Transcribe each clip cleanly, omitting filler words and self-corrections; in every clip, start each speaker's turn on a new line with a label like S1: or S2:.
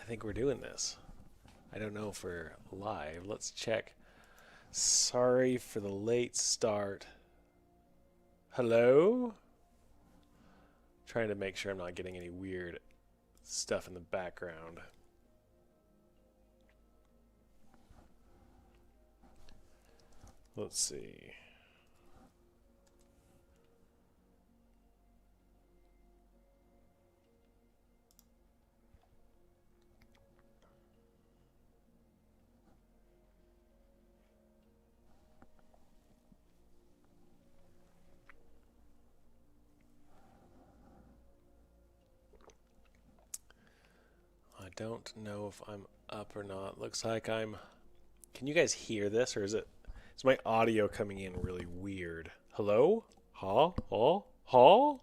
S1: think we're doing this. I don't know if we're live. Let's check. Sorry for the late start. Hello? Trying to make sure I'm not getting any weird stuff in the background. Let's see. I don't know if I'm up or not. Looks like I'm... Can you guys hear this, or is my audio coming in really weird? Hello? Ha? Ha? Ha?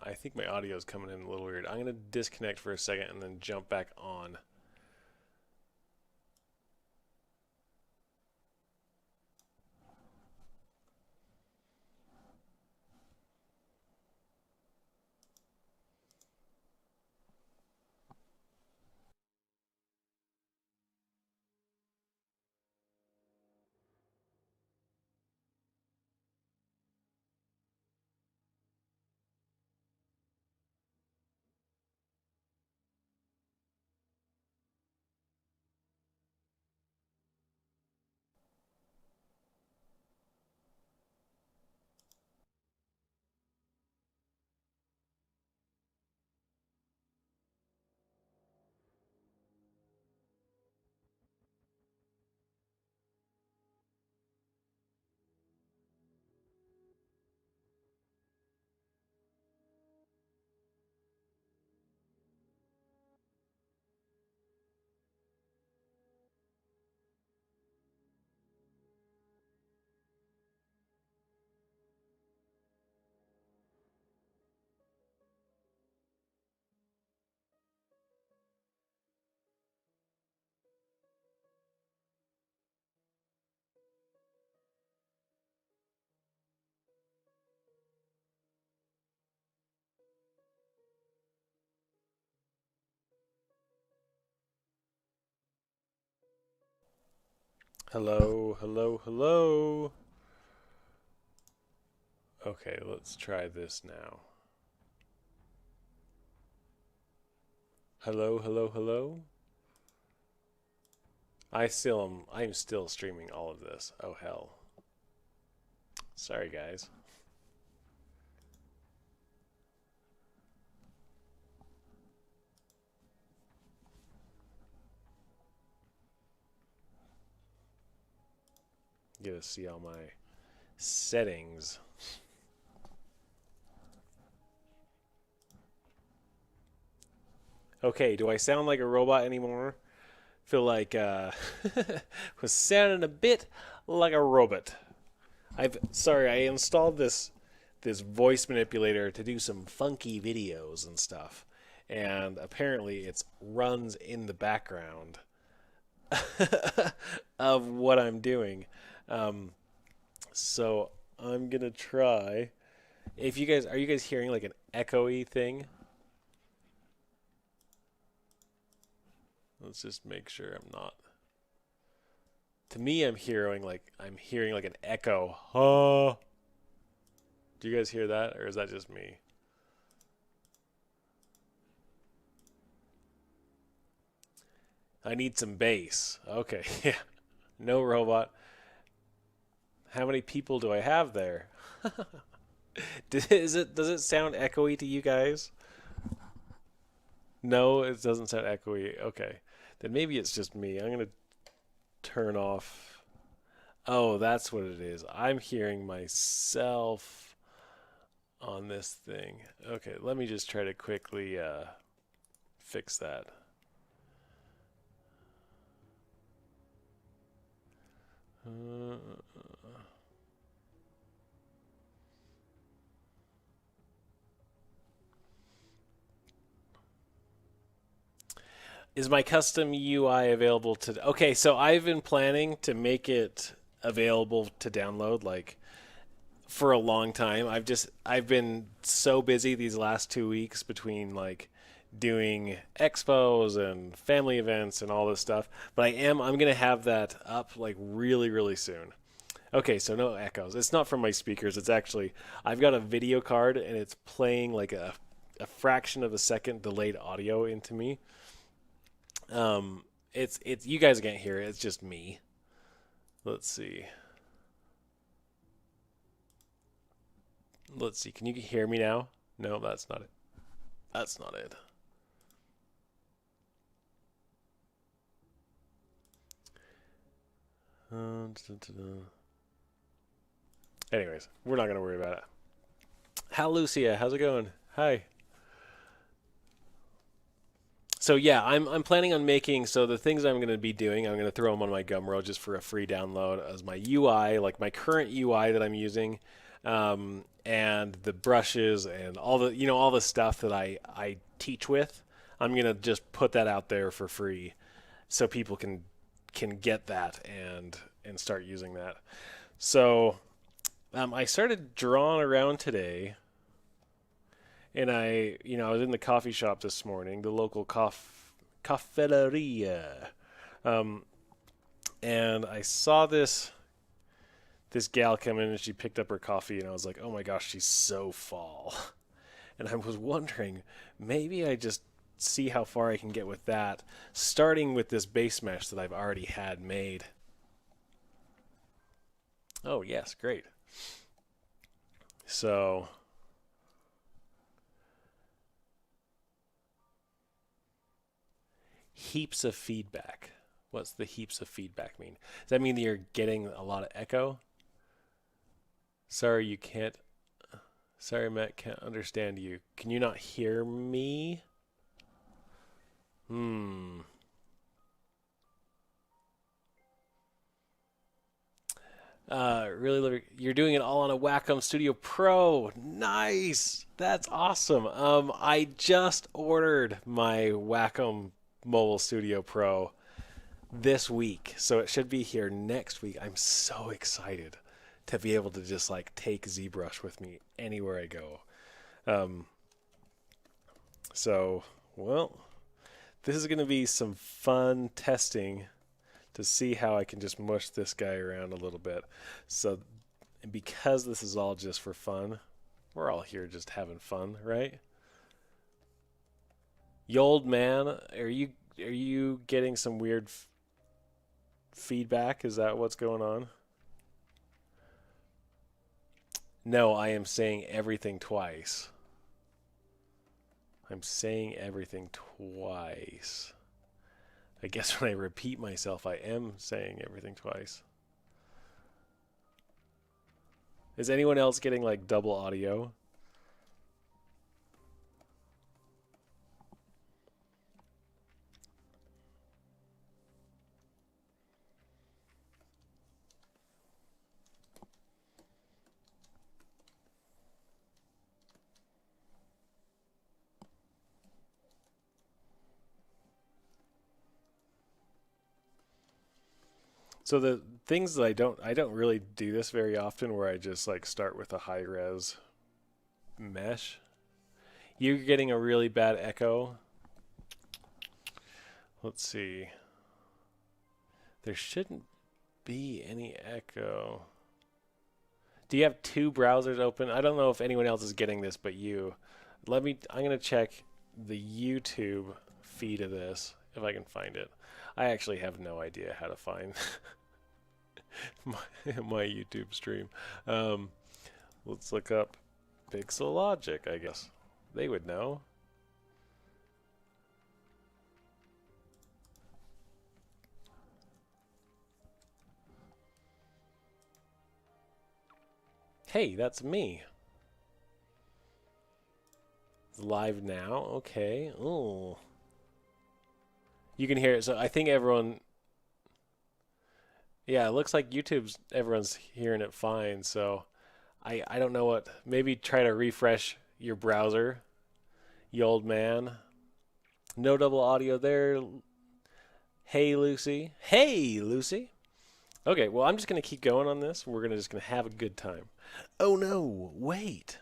S1: I think my audio is coming in a little weird. I'm going to disconnect for a second and then jump back on. Hello, hello, hello. Okay, let's try this now. Hello, hello, hello. I'm still streaming all of this. Oh hell. Sorry guys. Get to see all my settings. Okay, do I sound like a robot anymore? Feel like was sounding a bit like a robot. I installed this voice manipulator to do some funky videos and stuff. And apparently it runs in the background of what I'm doing. Um, so I'm gonna try. If you guys are you guys hearing like an echoey thing? Let's just make sure I'm not. To me, I'm hearing like an echo. Oh, do you guys hear that, or is that just me? I need some bass. Okay, yeah. No robot. How many people do I have there? Does it sound echoey to you guys? No, it doesn't sound echoey. Okay. Then maybe it's just me. I'm going to turn off. Oh, that's what it is. I'm hearing myself on this thing. Okay, let me just try to quickly fix that. Uh, is my custom UI available to? Okay, so I've been planning to make it available to download like for a long time. I've been so busy these last 2 weeks between like doing expos and family events and all this stuff. But I'm gonna have that up like really really soon. Okay, so no echoes. It's not from my speakers. It's actually I've got a video card and it's playing like a fraction of a second delayed audio into me. It's you guys can't hear it. It's just me. Let's see. Let's see. Can you hear me now? No, that's not it. That's not it. Anyways, we're not going to worry about it. How Lucia, how's it going? Hi. So yeah, I'm planning on making so the things I'm going to be doing, I'm going to throw them on my Gumroad just for a free download as my UI, like my current UI that I'm using, and the brushes and all the all the stuff that I teach with. I'm going to just put that out there for free, so people can get that and start using that. So I started drawing around today, and I was in the coffee shop this morning, the local caffeteria, and I saw this gal come in and she picked up her coffee, and I was like, oh my gosh, she's so fall. And I was wondering, maybe I just see how far I can get with that, starting with this base mesh that I've already had made. Oh yes, great. So heaps of feedback. What's the heaps of feedback mean? Does that mean that you're getting a lot of echo? Sorry, you can't. Sorry, Matt, can't understand you. Can you not hear me? Really, you're doing it all on a Wacom Studio Pro. Nice. That's awesome. I just ordered my Wacom Mobile Studio Pro this week, so it should be here next week. I'm so excited to be able to just like take ZBrush with me anywhere I go. So, well, this is going to be some fun testing to see how I can just mush this guy around a little bit. So, because this is all just for fun, we're all here just having fun, right? You old man, are you getting some weird feedback? Is that what's going on? No, I am saying everything twice. I'm saying everything twice. I guess when I repeat myself, I am saying everything twice. Is anyone else getting like double audio? So the things that I don't really do this very often, where I just like start with a high res mesh. You're getting a really bad echo. Let's see. There shouldn't be any echo. Do you have two browsers open? I don't know if anyone else is getting this but you. I'm going to check the YouTube feed of this if I can find it. I actually have no idea how to find my YouTube stream. Let's look up Pixel Logic, I guess. They would know. Hey, that's me. It's live now. Okay. Oh. You can hear it. So I think everyone... Yeah, it looks like everyone's hearing it fine. So I don't know what... Maybe try to refresh your browser, you old man. No double audio there. Hey, Lucy. Hey, Lucy. Okay, well, I'm just going to keep going on this. We're just going to have a good time. Oh no, wait.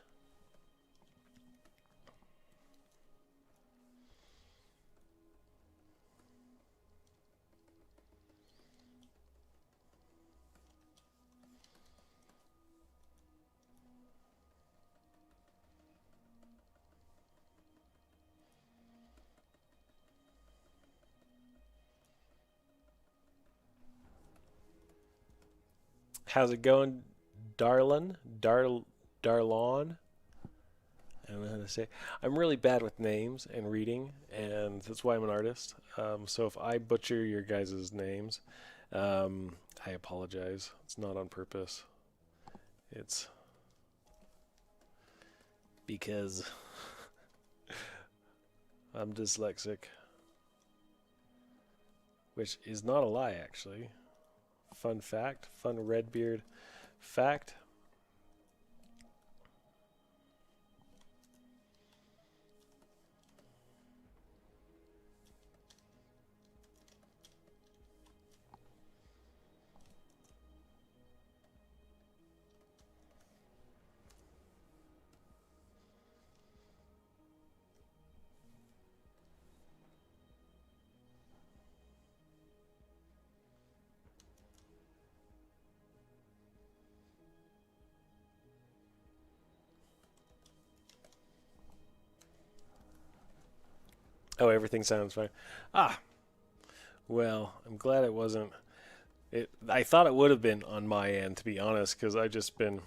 S1: How's it going, Darlin? Darlon? I don't know how to say. I'm really bad with names and reading, and that's why I'm an artist. So if I butcher your guys' names, I apologize. It's not on purpose. It's because I'm dyslexic, which is not a lie, actually. Fun fact, fun Redbeard fact. Oh, everything sounds fine. Ah, well, I'm glad it wasn't. I thought it would have been on my end, to be honest, because I've just been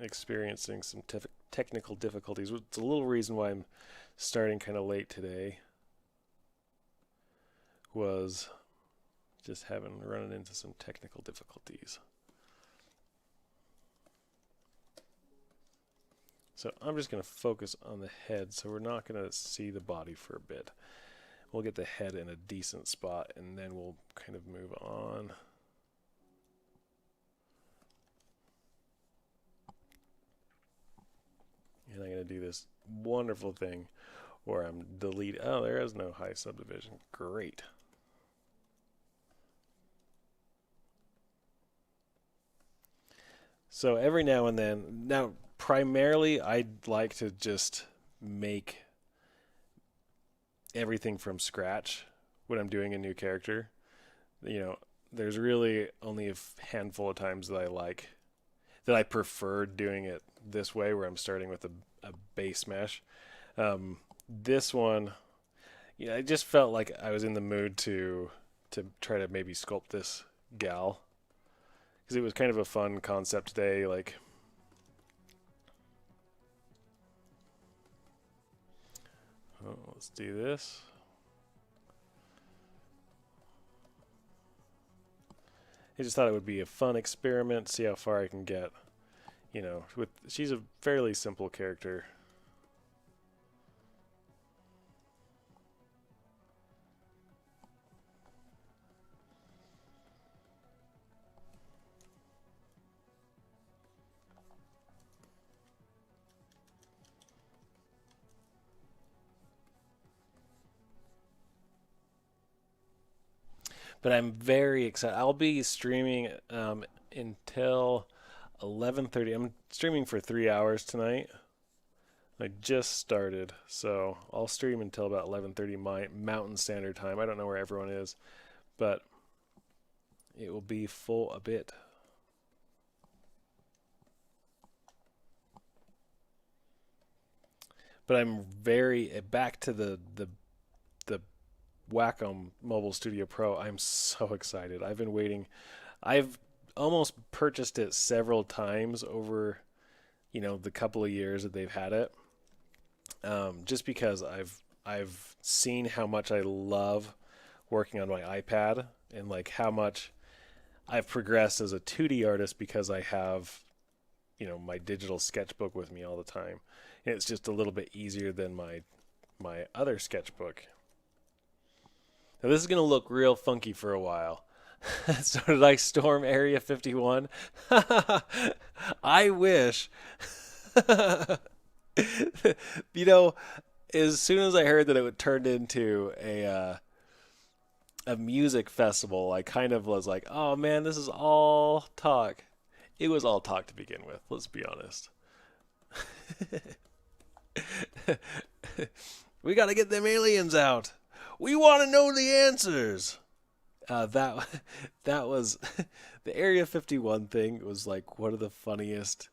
S1: experiencing some technical difficulties. It's a little reason why I'm starting kind of late today. Was just running into some technical difficulties. So I'm just going to focus on the head, so we're not going to see the body for a bit. We'll get the head in a decent spot, and then we'll kind of move on. And I'm going to do this wonderful thing where I'm deleting. Oh, there is no high subdivision. Great. So every now and then, now primarily I'd like to just make everything from scratch when I'm doing a new character. There's really only a handful of times that I prefer doing it this way, where I'm starting with a base mesh. This one, I just felt like I was in the mood to try to maybe sculpt this gal, because it was kind of a fun concept today. Let's do this. I just thought it would be a fun experiment, see how far I can get. She's a fairly simple character. But I'm very excited. I'll be streaming until 11:30. I'm streaming for 3 hours tonight. I just started, so I'll stream until about 11:30 my Mountain Standard Time. I don't know where everyone is, but it will be full a bit. But I'm very back to the Wacom Mobile Studio Pro. I'm so excited. I've been waiting. I've almost purchased it several times over, the couple of years that they've had it. Just because I've seen how much I love working on my iPad, and like how much I've progressed as a 2D artist because I have, my digital sketchbook with me all the time. And it's just a little bit easier than my other sketchbook. Now this is going to look real funky for a while. So did I storm Area 51? I wish. As soon as I heard that it would turn into a music festival, I kind of was like, oh man, this is all talk. It was all talk to begin with, let's be honest. We got to get them aliens out. We want to know the answers. That that was the Area 51 thing was like one of the funniest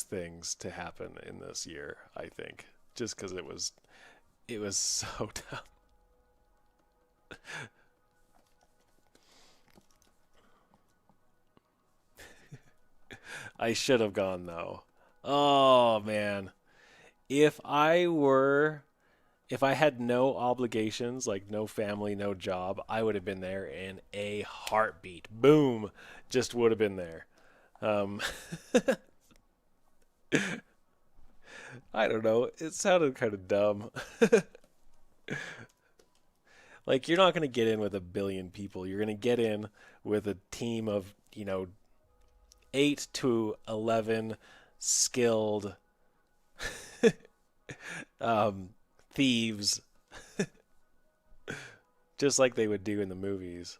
S1: things to happen in this year, I think, just because it was so dumb. I should have gone though. Oh man, if I were if I had no obligations, like no family, no job, I would have been there in a heartbeat. Boom, just would have been there. Um, I don't know. It sounded kind of dumb. Like you're not going to get in with a billion people. You're going to get in with a team of 8 to 11 skilled um, thieves, just like they would do in the movies.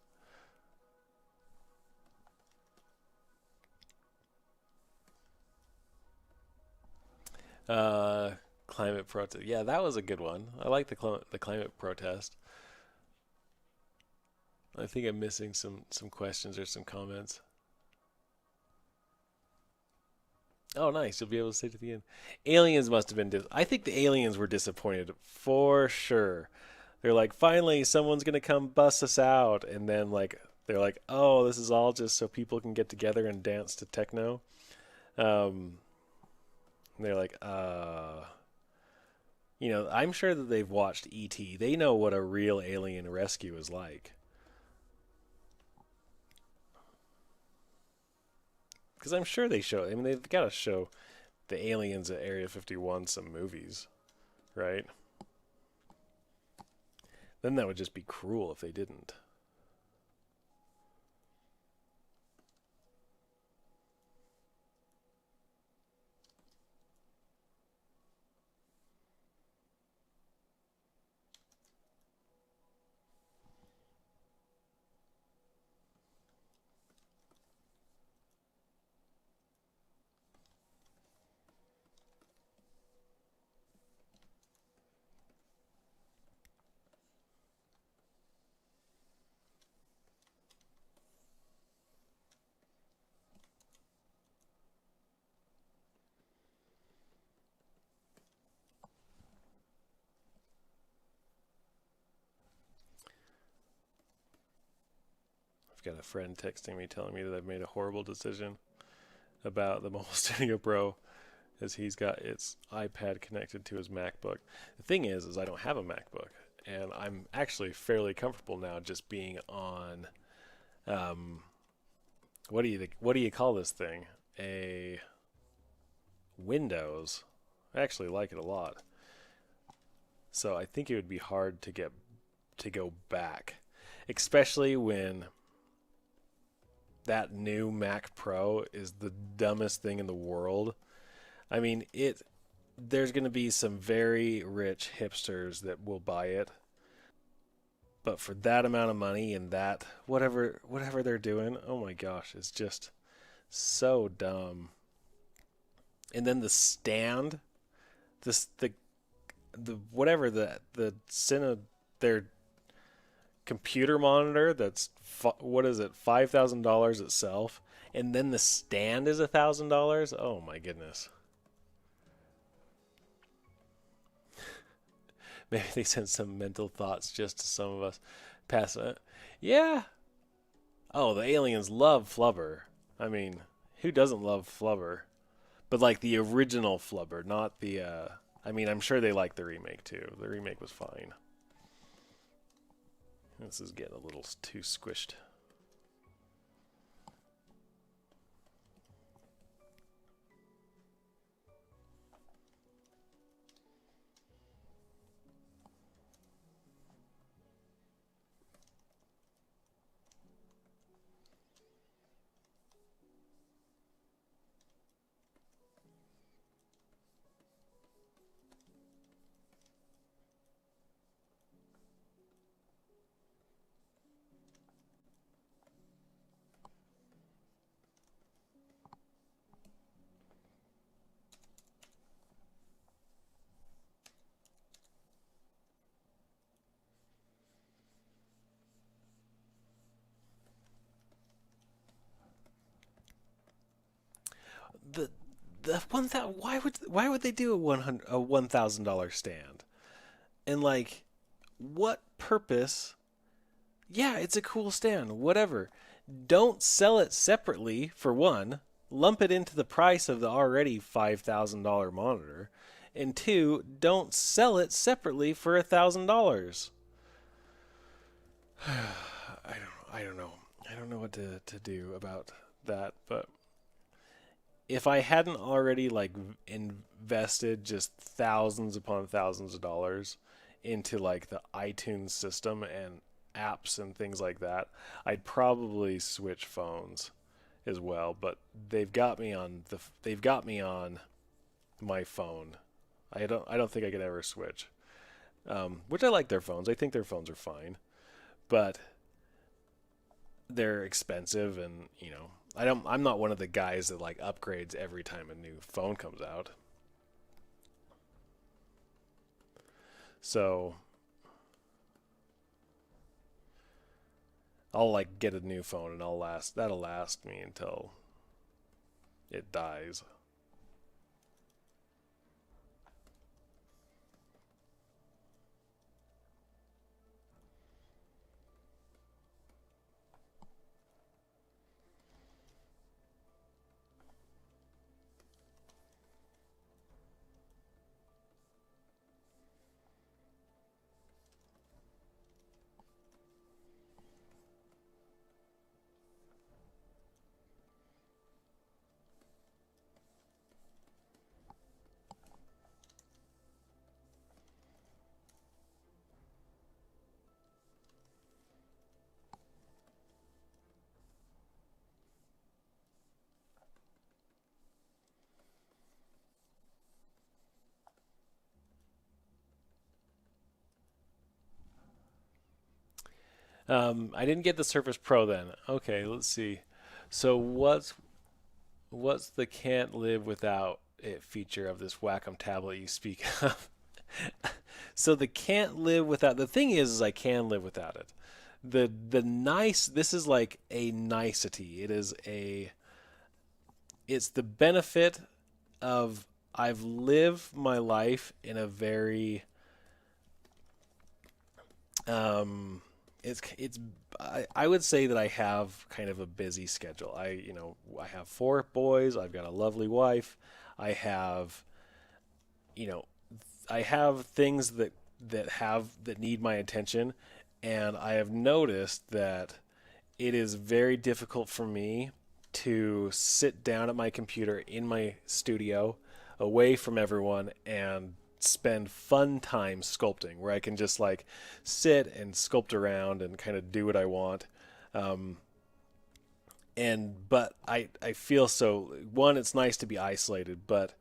S1: Climate protest. Yeah, that was a good one. I like the climate protest. I think I'm missing some questions or some comments. Oh, nice. You'll be able to stay to the end. Aliens must have been. I think the aliens were disappointed for sure. They're like, finally, someone's gonna come bust us out, and then like they're like, oh, this is all just so people can get together and dance to techno. Um, and they're like, I'm sure that they've watched E.T. They know what a real alien rescue is like. Because I'm sure they show. I mean, they've got to show the aliens at Area 51 some movies, right? Then that would just be cruel if they didn't. I've got a friend texting me telling me that I've made a horrible decision about the Mobile Studio Pro as he's got its iPad connected to his MacBook. The thing is I don't have a MacBook, and I'm actually fairly comfortable now just being on um, what do you call this thing? A Windows. I actually like it a lot. So I think it would be hard to go back, especially when that new Mac Pro is the dumbest thing in the world. I mean, there's going to be some very rich hipsters that will buy it, but for that amount of money and that whatever they're doing, oh my gosh, it's just so dumb. And then the stand, this the whatever the Cine their computer monitor that's what is it, $5,000 itself, and then the stand is $1,000. Oh my goodness. Maybe they sent some mental thoughts just to some of us. Pass it. Yeah. Oh, the aliens love Flubber. I mean, who doesn't love Flubber? But like the original Flubber, not the. I mean, I'm sure they like the remake too. The remake was fine. This is getting a little too squished. the the one that why would they do a $1,000 stand? And like, what purpose? Yeah, it's a cool stand, whatever. Don't sell it separately for one. Lump it into the price of the already $5,000 monitor. And two, don't sell it separately for $1,000. I don't know. I don't know what to do about that. But if I hadn't already like invested just thousands upon thousands of dollars into like the iTunes system and apps and things like that, I'd probably switch phones as well. But they've got me on my phone. I don't think I could ever switch. Which I like their phones. I think their phones are fine, but they're expensive, and I'm not one of the guys that like upgrades every time a new phone comes out. So I'll like get a new phone and that'll last me until it dies. I didn't get the Surface Pro then. Okay, let's see. So what's the can't live without it feature of this Wacom tablet you speak of? So the can't live without, the thing is I can live without it. The nice, this is like a nicety. It's the benefit of I've lived my life in a very it's I would say that I have kind of a busy schedule. I have four boys. I've got a lovely wife. I have you know I have things that need my attention, and I have noticed that it is very difficult for me to sit down at my computer in my studio away from everyone and spend fun time sculpting where I can just like sit and sculpt around and kind of do what I want. Um, but I feel so, one, it's nice to be isolated, but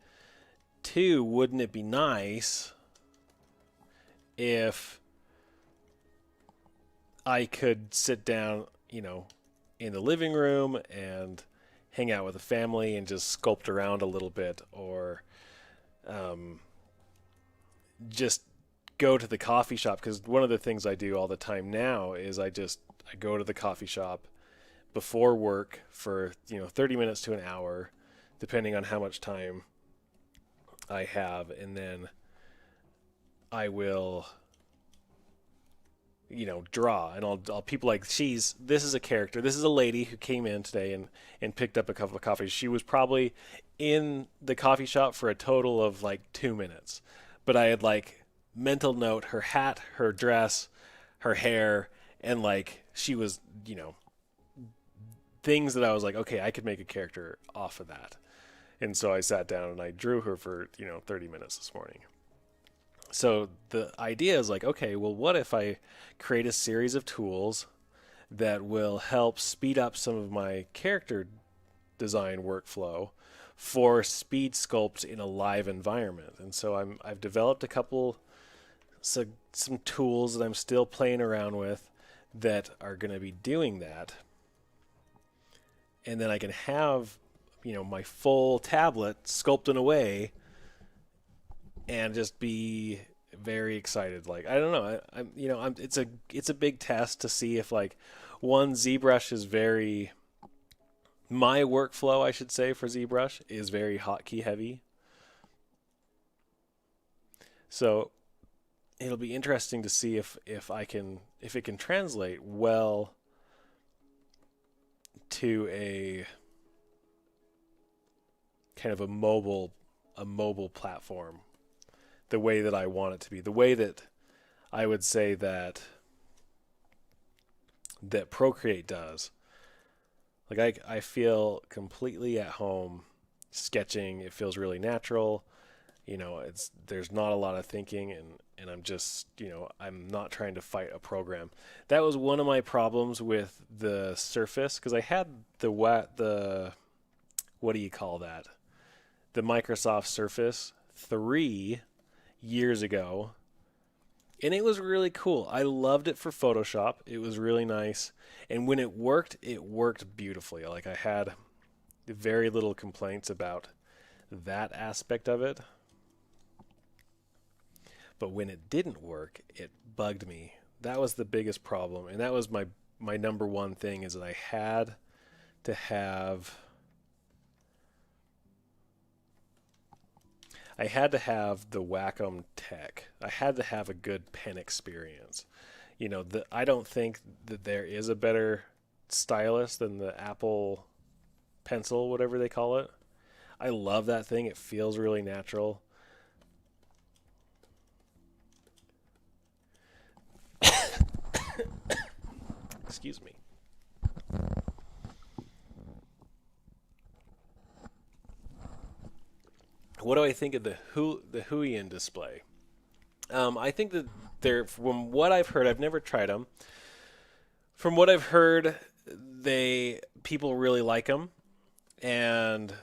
S1: two, wouldn't it be nice if I could sit down, in the living room and hang out with the family and just sculpt around a little bit, or um, just go to the coffee shop, because one of the things I do all the time now is I go to the coffee shop before work for 30 minutes to an hour, depending on how much time I have, and then I will draw, and I'll people like, this is a character, this is a lady who came in today and picked up a cup of coffee. She was probably in the coffee shop for a total of like 2 minutes, but I had like mental note her hat, her dress, her hair, and like she was things that I was like, okay, I could make a character off of that. And so I sat down and I drew her for 30 minutes this morning. So the idea is like, okay, well, what if I create a series of tools that will help speed up some of my character design workflow for speed sculpt in a live environment? And so I've developed a couple, some tools that I'm still playing around with that are going to be doing that. And then I can have, my full tablet sculpting away and just be very excited. Like, I don't know, it's a big test to see if like, one, ZBrush is very My workflow, I should say, for ZBrush is very hotkey heavy. So it'll be interesting to see if it can translate well to a kind of a mobile platform, the way that I want it to be, the way that I would say that Procreate does. Like I feel completely at home sketching. It feels really natural. There's not a lot of thinking, and I'm just, I'm not trying to fight a program. That was one of my problems with the Surface, because I had the what do you call that? The Microsoft Surface 3 years ago, and it was really cool. I loved it for Photoshop. It was really nice, and when it worked beautifully. Like, I had very little complaints about that aspect of it. But when it didn't work, it bugged me. That was the biggest problem, and that was my number one thing, is that I had to have the Wacom tech. I had to have a good pen experience. I don't think that there is a better stylus than the Apple Pencil, whatever they call it. I love that thing. It feels really natural. Excuse me. What do I think of the Huion display? I think that from what I've heard, I've never tried them. From what I've heard, people really like them, and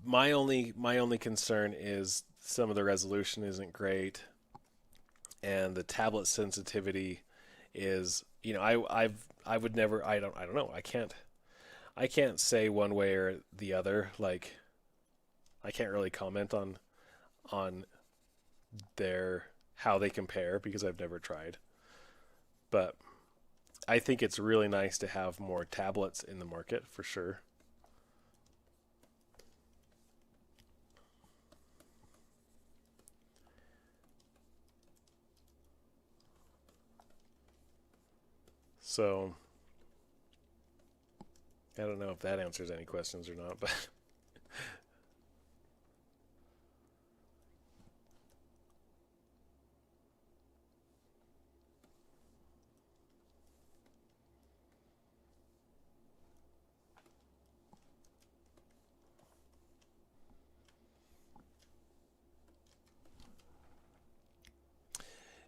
S1: my only concern is some of the resolution isn't great, and the tablet sensitivity is, I would never, I don't know, I can't say one way or the other. Like, I can't really comment on how they compare, because I've never tried. But I think it's really nice to have more tablets in the market, for sure. So I don't know if that answers any questions or not, but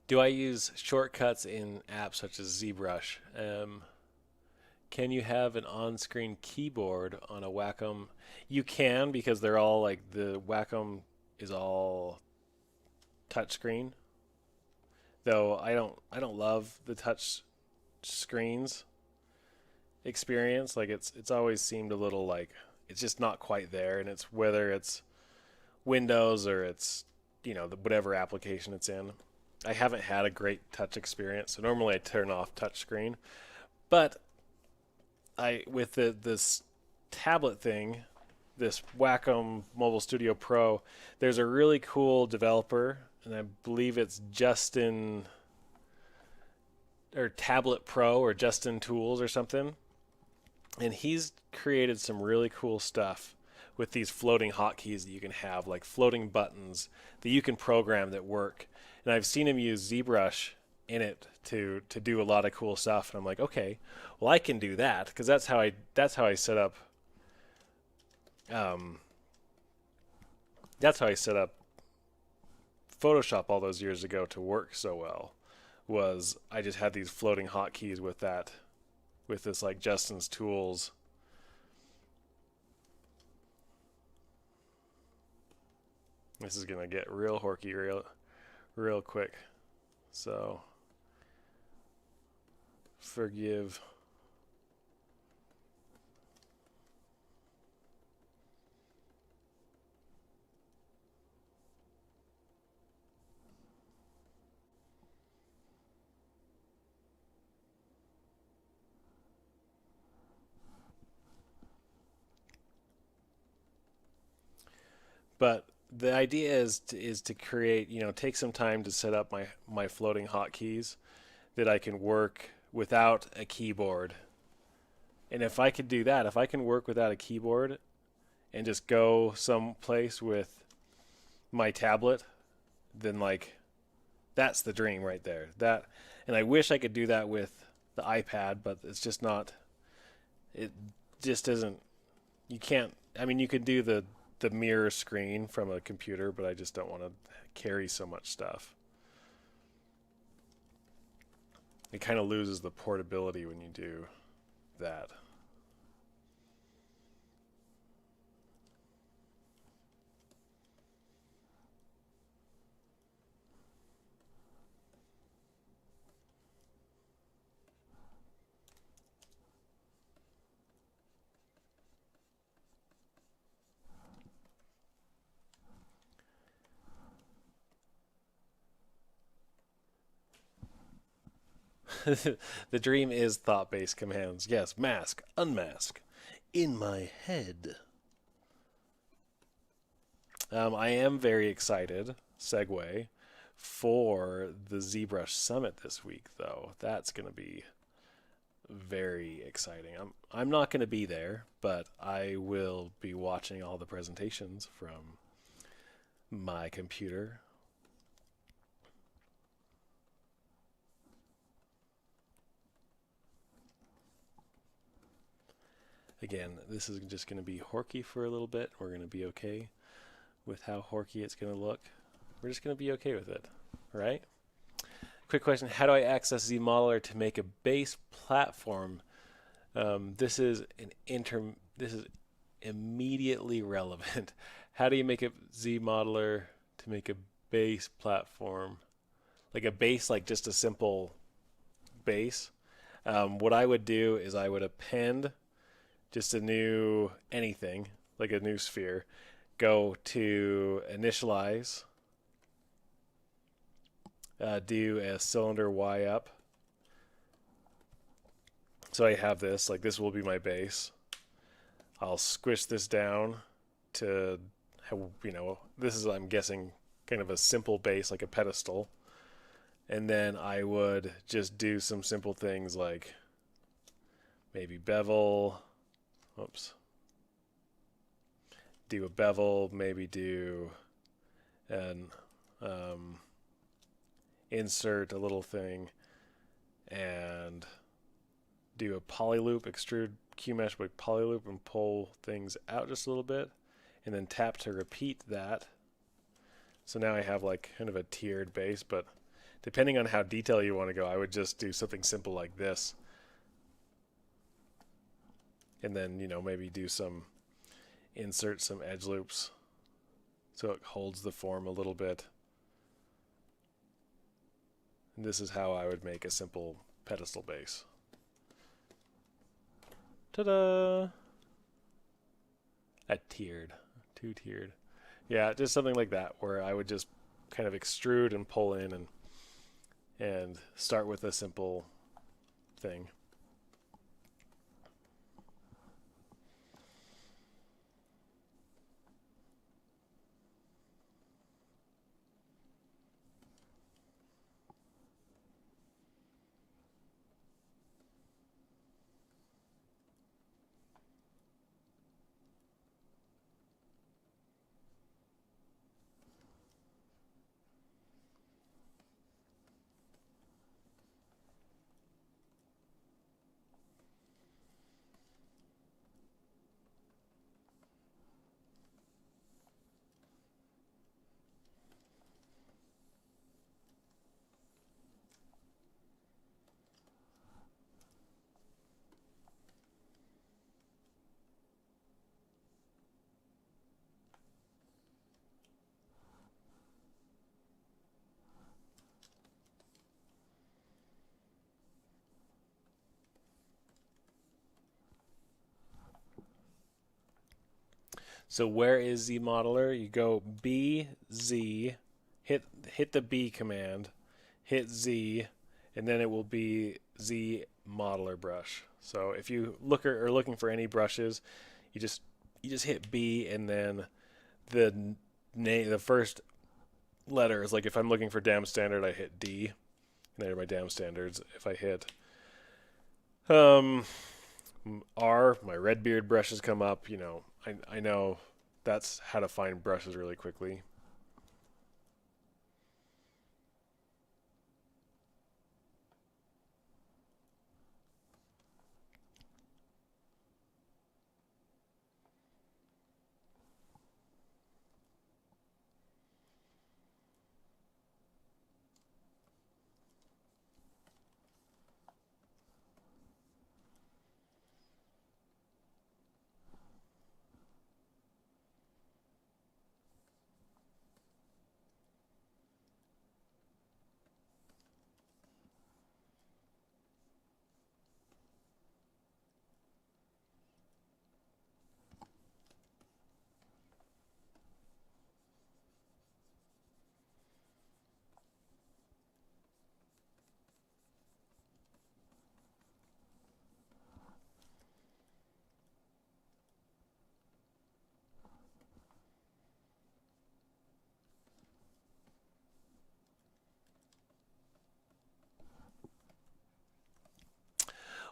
S1: do I use shortcuts in apps such as ZBrush? Can you have an on-screen keyboard on a Wacom? You can, because they're all like, the Wacom is all touchscreen. Though I don't love the touch screens experience. Like, it's always seemed a little like it's just not quite there, and it's whether it's Windows or it's whatever application it's in. I haven't had a great touch experience, so normally I turn off touchscreen. But with this tablet thing, this Wacom Mobile Studio Pro, there's a really cool developer, and I believe it's Justin, or Tablet Pro, or Justin Tools or something. And he's created some really cool stuff with these floating hotkeys that you can have, like floating buttons that you can program that work. And I've seen him use ZBrush in it to do a lot of cool stuff, and I'm like, okay, well, I can do that, because that's how I set up Photoshop all those years ago to work so well. Was I just had these floating hotkeys with this like Justin's Tools. This is gonna get real horky real quick, so forgive. But the idea is to create, take some time to set up my floating hotkeys that I can work without a keyboard. And if I could do that, if I can work without a keyboard and just go someplace with my tablet, then like that's the dream right there. That, and I wish I could do that with the iPad, but it's just not. It just isn't. You can't. I mean, you could do the mirror screen from a computer, but I just don't want to carry so much stuff. It kind of loses the portability when you do that. The dream is thought-based commands. Yes, mask, unmask, in my head. I am very excited, segue, for the ZBrush Summit this week, though. That's going to be very exciting. I'm not going to be there, but I will be watching all the presentations from my computer. Again, this is just going to be horky for a little bit. We're going to be okay with how horky it's going to look. We're just going to be okay with it, right? Quick question: how do I access ZModeler to make a base platform? This is immediately relevant. How do you make a ZModeler to make a base platform? Like a base, like just a simple base. What I would do is I would append just a new anything, like a new sphere, go to initialize, do a cylinder Y up. So I have this, like this will be my base. I'll squish this down to, this is, I'm guessing, kind of a simple base, like a pedestal. And then I would just do some simple things like maybe bevel. Oops. Do a bevel, maybe do an insert a little thing, and do a polyloop, extrude QMesh with polyloop and pull things out just a little bit, and then tap to repeat that. So now I have like kind of a tiered base, but depending on how detailed you want to go, I would just do something simple like this. And then, maybe do insert some edge loops so it holds the form a little bit. And this is how I would make a simple pedestal base. Ta-da! A tiered, two-tiered. Yeah, just something like that where I would just kind of extrude and pull in and start with a simple thing. So where is ZModeler? You go B, Z, hit the B command, hit Z, and then it will be ZModeler brush. So if you are looking for any brushes, you just hit B, and then the first letter is like if I'm looking for dam standard, I hit D. And there are my dam standards. If I hit um, R, my Redbeard brushes come up. You know, I know that's how to find brushes really quickly.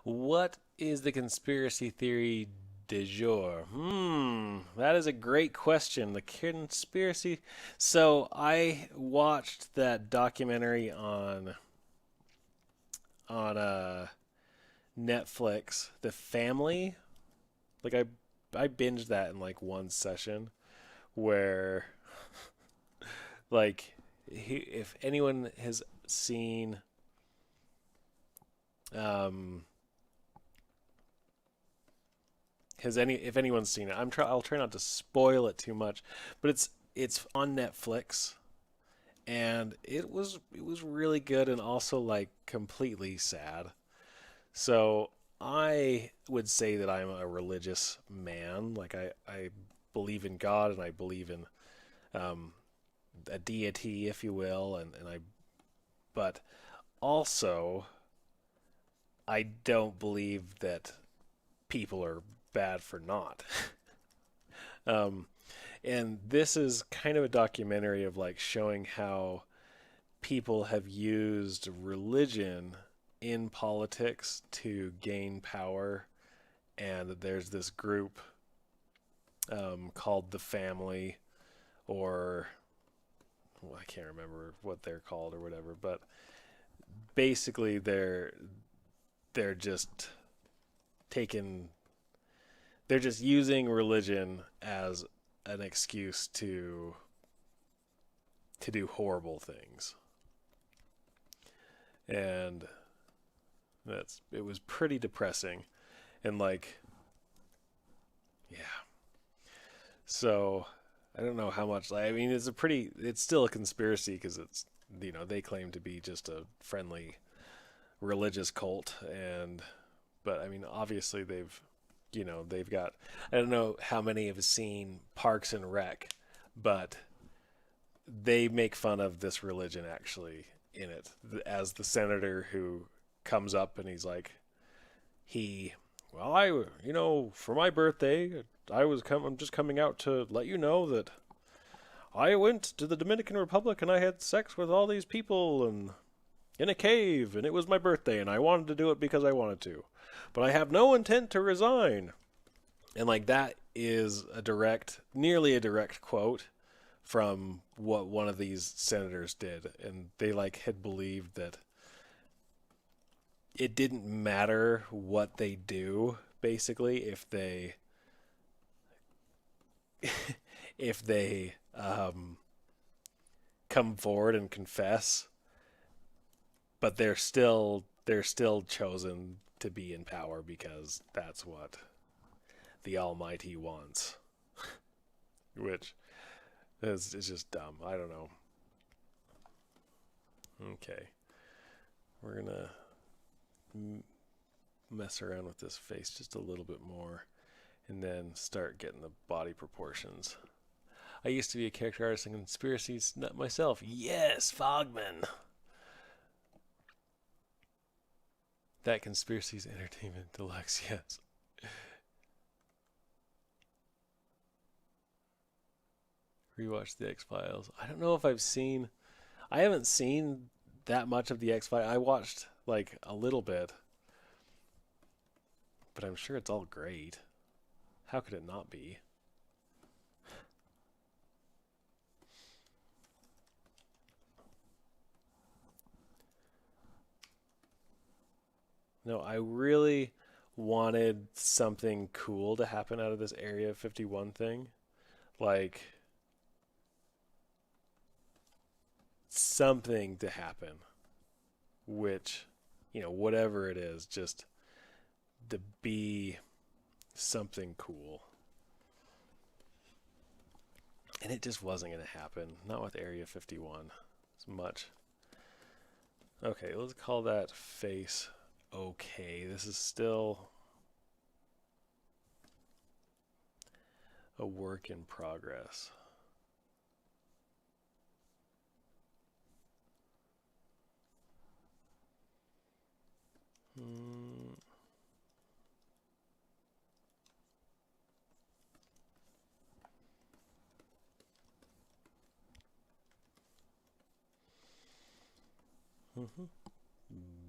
S1: What is the conspiracy theory de jour? That is a great question. The conspiracy. So I watched that documentary on Netflix, The Family. Like I binged that in like one session where like if anyone has seen um if anyone's seen it, I'll try not to spoil it too much, but it's on Netflix, and it was really good and also like completely sad. So I would say that I'm a religious man. Like I believe in God and I believe in um, a deity, if you will, but also I don't believe that people are bad for not. Um, and this is kind of a documentary of like showing how people have used religion in politics to gain power. And there's this group called the Family, or well, I can't remember what they're called or whatever, but basically they're just taking they're just using religion as an excuse to do horrible things. And it was pretty depressing. And like, yeah. So I don't know how much. I mean, it's still a conspiracy because they claim to be just a friendly religious cult, but I mean, obviously they've got. I don't know how many have seen Parks and Rec, but they make fun of this religion actually in it as the senator who comes up and he's like, he well, for my birthday I'm just coming out to let you know that I went to the Dominican Republic and I had sex with all these people and in a cave, and it was my birthday and I wanted to do it because I wanted to, but I have no intent to resign. And like that is nearly a direct quote from what one of these senators did, and they like had believed that it didn't matter what they do basically if they come forward and confess, but they're still chosen to be in power because that's what the Almighty wants, which is just dumb. I don't know. Okay, we're gonna mess around with this face just a little bit more and then start getting the body proportions. I used to be a character artist in conspiracies, not myself. Yes, Fogman. That conspiracies entertainment deluxe, yes. Rewatch the X-Files. I don't know if I haven't seen that much of the X-Files. I watched like a little bit, but I'm sure it's all great. How could it not be? No, I really wanted something cool to happen out of this Area 51 thing. Like something to happen, which, whatever it is, just to be something cool. And it just wasn't going to happen. Not with Area 51 as much. Okay, let's call that face okay. This is still a work in progress.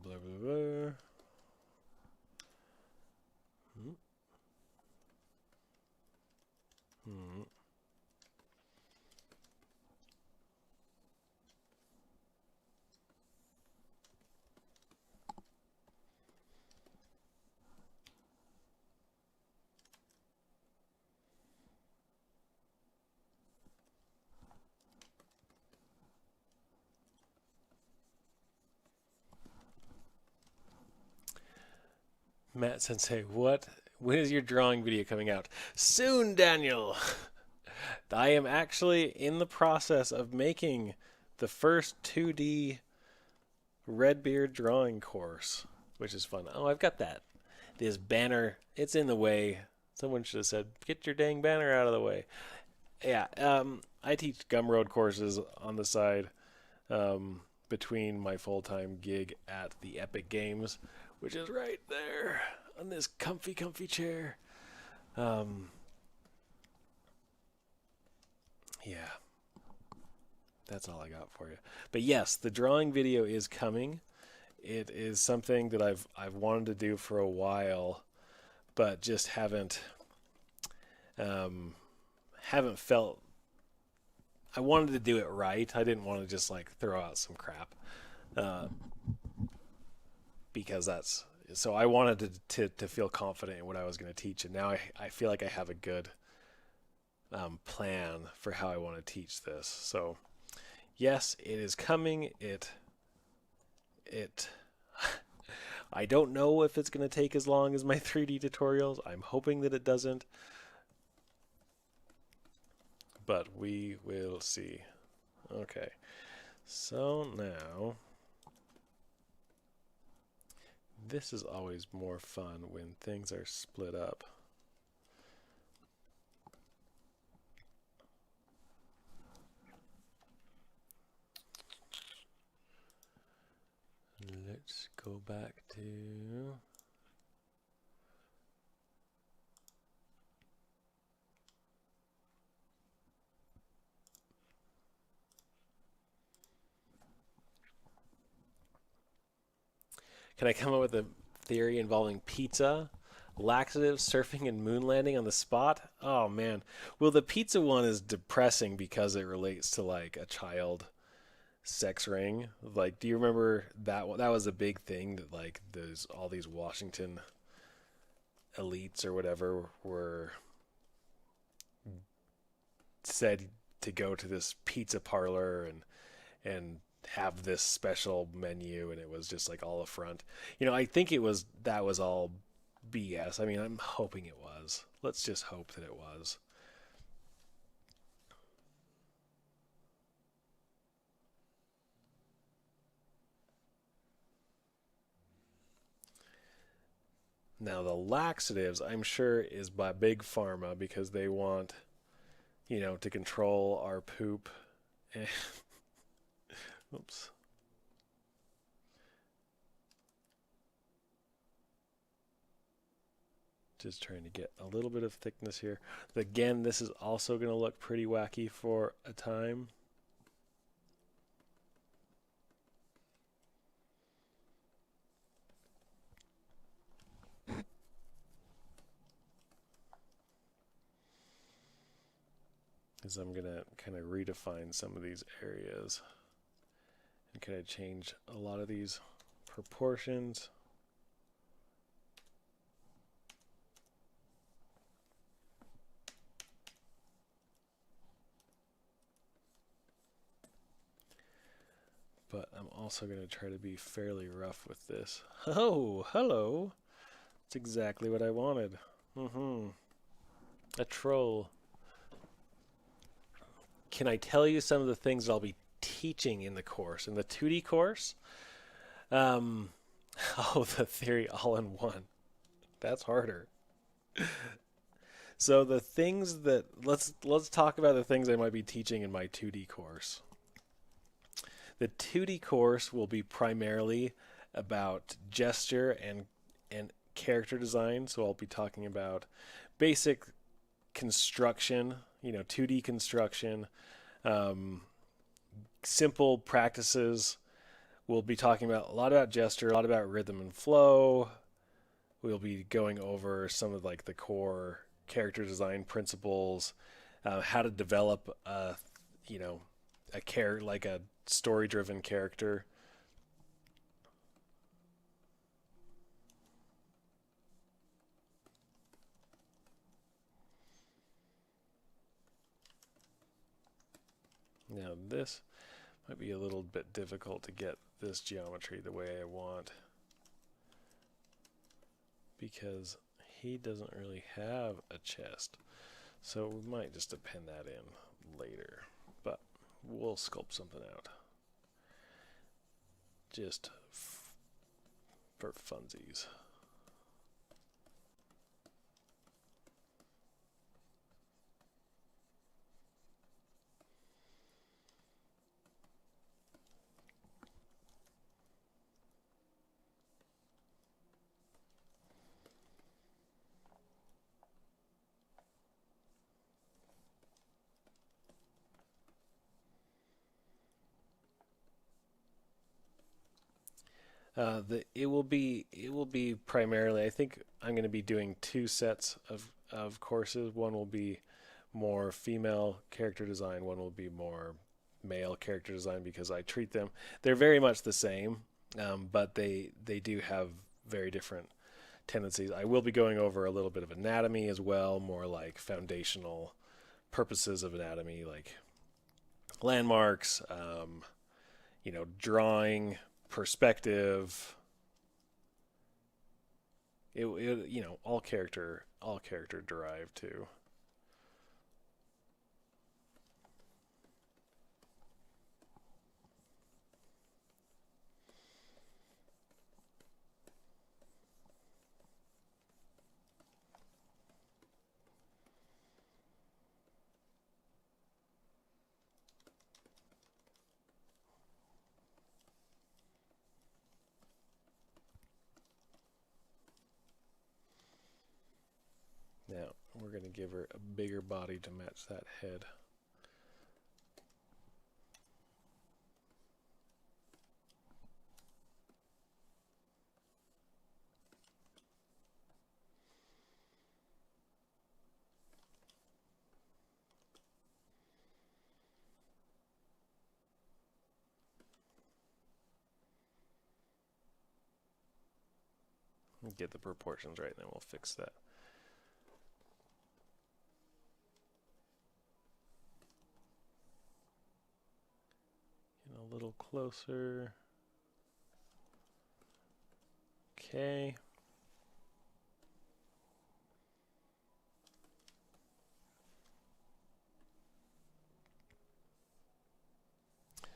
S1: Blah, blah, blah. Matt Sensei, when is your drawing video coming out? Soon, Daniel! I am actually in the process of making the first 2D Redbeard drawing course, which is fun. Oh, I've got that. This banner, it's in the way. Someone should have said, get your dang banner out of the way. Yeah, I teach Gumroad courses on the side between my full-time gig at the Epic Games, which is right there on this comfy chair. Yeah, that's all I got for you. But yes, the drawing video is coming. It is something that I've wanted to do for a while, but just haven't felt. I wanted to do it right. I didn't want to just like throw out some crap, because that's so. I wanted to feel confident in what I was going to teach, and now I feel like I have a good plan for how I want to teach this. So yes, it is coming. It I don't know if it's going to take as long as my 3D tutorials. I'm hoping that it doesn't, but we will see. Okay, so now this is always more fun when things are split up. Let's go back to Can I come up with a theory involving pizza, laxatives, surfing, and moon landing on the spot? Oh man. Well, the pizza one is depressing because it relates to like a child sex ring. Like, do you remember that one? That was a big thing that like there's all these Washington elites or whatever were said to go to this pizza parlor and have this special menu, and it was just like all a front. I think that was all BS. I mean, I'm hoping it was. Let's just hope that it was. Now the laxatives, I'm sure, is by Big Pharma because they want, to control our poop. Oops. Just trying to get a little bit of thickness here. Again, this is also going to look pretty wacky for a time. Is I'm going to kind of redefine some of these areas and kind of change a lot of these proportions. But I'm also going to try to be fairly rough with this. Oh, hello. That's exactly what I wanted. A troll. Can I tell you some of the things that I'll be teaching in the course? In the 2D course? Oh, the theory all in one. That's harder. So the things that let's talk about the things I might be teaching in my 2D course. The 2D course will be primarily about gesture and character design. So I'll be talking about basic construction, 2D construction, simple practices. We'll be talking about a lot about gesture, a lot about rhythm and flow. We'll be going over some of like the core character design principles, how to develop a story-driven character. Now this might be a little bit difficult to get this geometry the way I want, because he doesn't really have a chest. So we might just append that in later, but we'll sculpt something out. Just for funsies. It will be primarily, I think I'm going to be doing 2 sets of courses. One will be more female character design, one will be more male character design, because I treat them, they're very much the same, but they do have very different tendencies. I will be going over a little bit of anatomy as well, more like foundational purposes of anatomy, like landmarks, drawing, perspective, all character derived too. Now, we're going to give her a bigger body to match that head. Get the proportions right, and then we'll fix that. A little closer. Okay.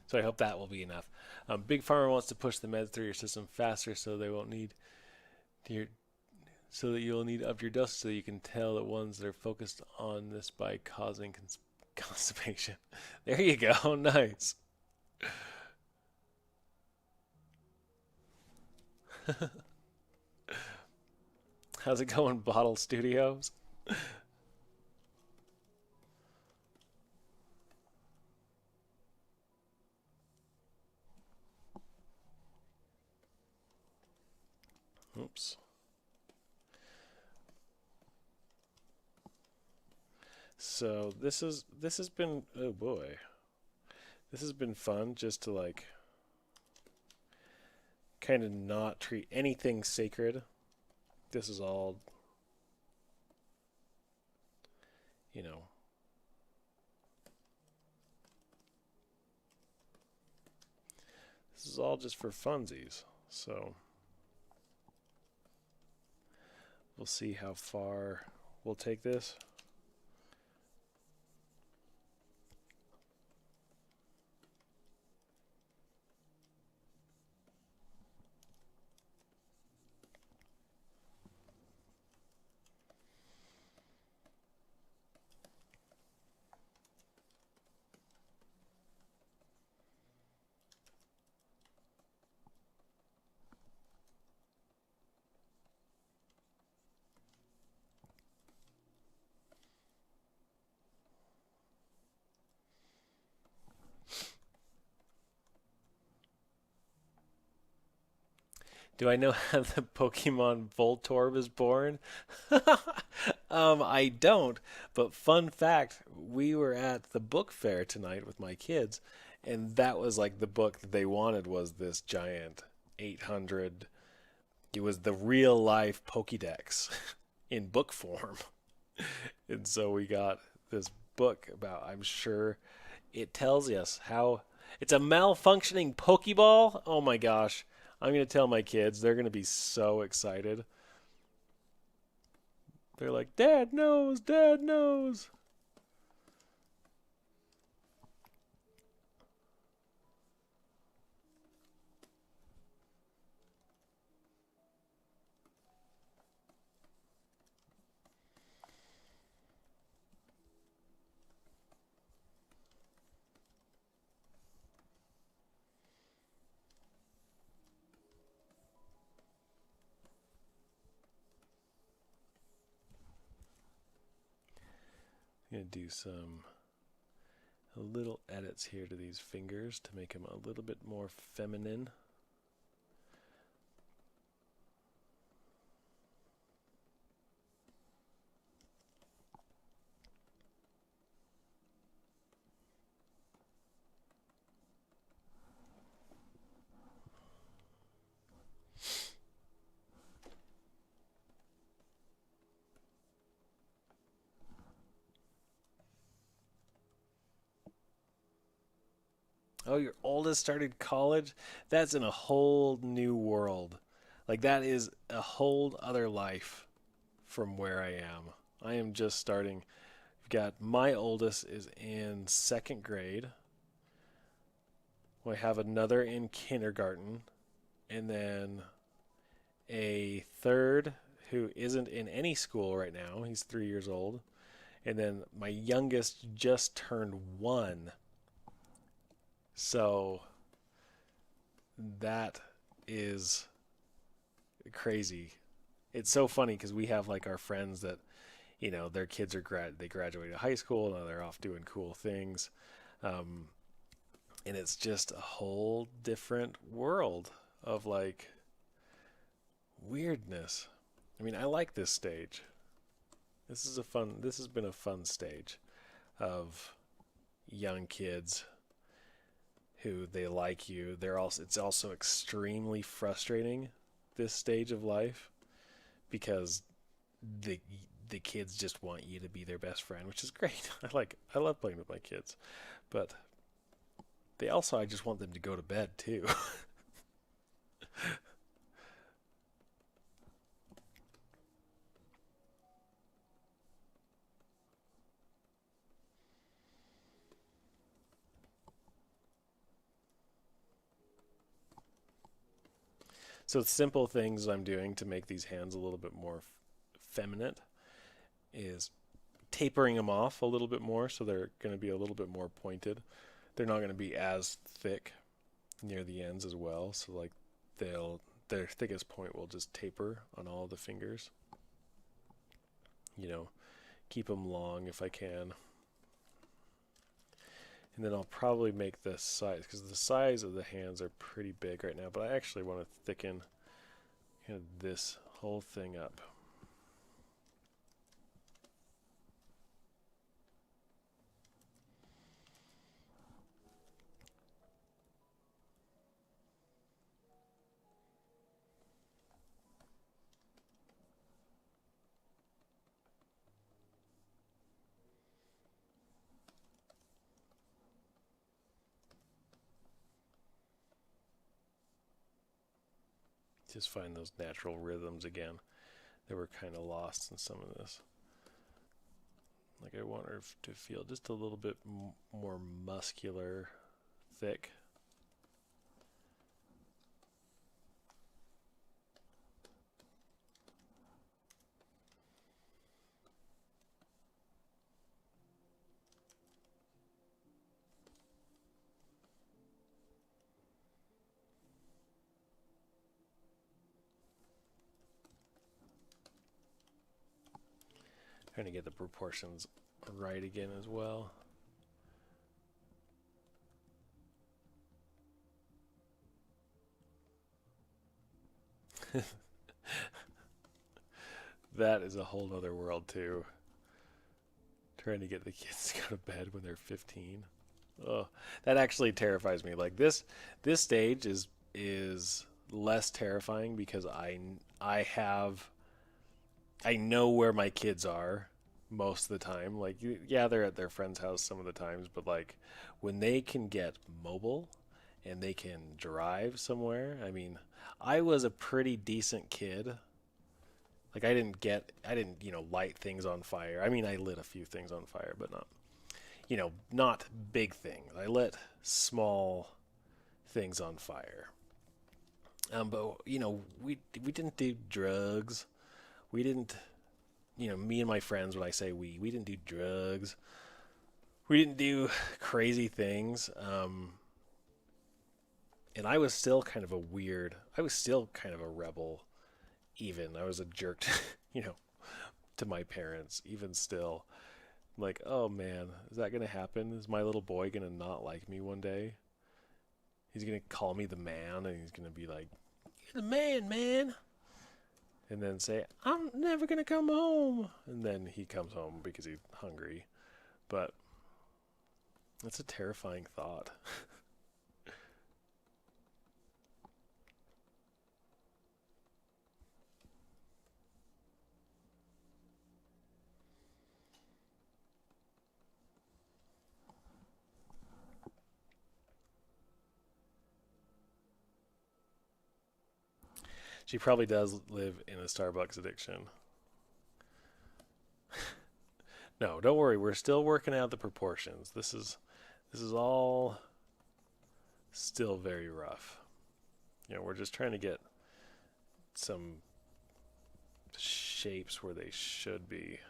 S1: So I hope that will be enough. Big Pharma wants to push the meds through your system faster, so they won't need so that you'll need up your dose, so you can tell the ones that are focused on this by causing constipation. There you go. Nice. How's it going, Bottle Studios? Oops. So this has been, oh boy. This has been fun just to like kind of not treat anything sacred. This is all, you know, this is all just for funsies. So we'll see how far we'll take this. Do I know how the Pokemon Voltorb is born? I don't. But fun fact, we were at the book fair tonight with my kids, and that was like the book that they wanted was this giant 800. It was the real life Pokédex in book form. And so we got this book about, I'm sure it tells us how it's a malfunctioning Pokeball. Oh my gosh. I'm going to tell my kids. They're going to be so excited. They're like, Dad knows, Dad knows. I'm going to do some little edits here to these fingers to make them a little bit more feminine. Oh, your oldest started college? That's in a whole new world. Like, that is a whole other life from where I am. I am just starting. We've got my oldest is in second grade. We have another in kindergarten. And then a third who isn't in any school right now. He's 3 years old. And then my youngest just turned one. So that is crazy. It's so funny because we have like our friends that, their kids are they graduated high school and now they're off doing cool things, um, and it's just a whole different world of like weirdness. I mean, I like this stage. This is a fun. This has been a fun stage of young kids who they like you. They're also it's also extremely frustrating this stage of life because the the kids just want you to be their best friend, which is great. I love playing with my kids, but they also I just want them to go to bed too. So simple things I'm doing to make these hands a little bit more feminine is tapering them off a little bit more so they're going to be a little bit more pointed. They're not going to be as thick near the ends as well. So like their thickest point will just taper on all the fingers. you know, keep them long if I can. And then I'll probably make the size, because the size of the hands are pretty big right now, but I actually want to thicken kind of this whole thing up. Just find those natural rhythms again that were kind of lost in some of this. Like I want her to feel just a little bit more muscular, thick. Trying to get the proportions right again as well. That is a whole other world too. Trying to get the kids to go to bed when they're 15. Oh, that actually terrifies me. Like this stage is less terrifying because I know where my kids are most of the time. Like, yeah, they're at their friend's house some of the times, but like when they can get mobile and they can drive somewhere, I mean, I was a pretty decent kid. Like, I didn't, light things on fire. I mean, I lit a few things on fire, but not big things. I lit small things on fire. But we didn't do drugs. We didn't, me and my friends, when I say we didn't do drugs. We didn't do crazy things. And I was still kind of I was still kind of a rebel, even. I was a jerk, to my parents, even still. Like, oh man, is that going to happen? Is my little boy going to not like me one day? He's going to call me the man, and he's going to be like, "You're the man, man." And then say, "I'm never going to come home." And then he comes home because he's hungry. But that's a terrifying thought. She probably does live in a Starbucks addiction. No, don't worry. We're still working out the proportions. This is all still very rough. We're just trying to get some shapes where they should be,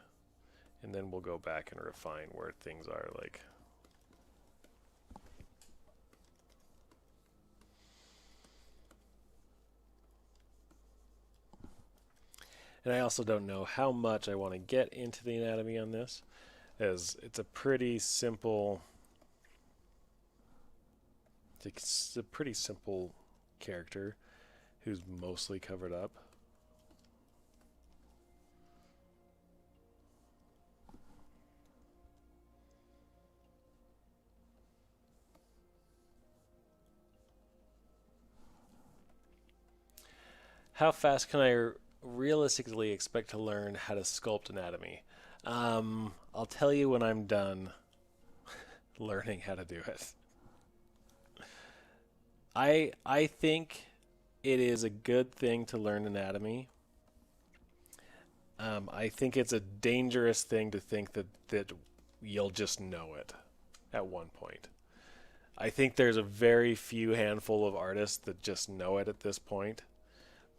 S1: and then we'll go back and refine where things are like. And I also don't know how much I want to get into the anatomy on this, as it's a pretty simple character who's mostly covered up. How fast can I realistically expect to learn how to sculpt anatomy? I'll tell you when I'm done learning how to do it. I think it is a good thing to learn anatomy. I think it's a dangerous thing to think that you'll just know it at one point. I think there's a very few handful of artists that just know it at this point,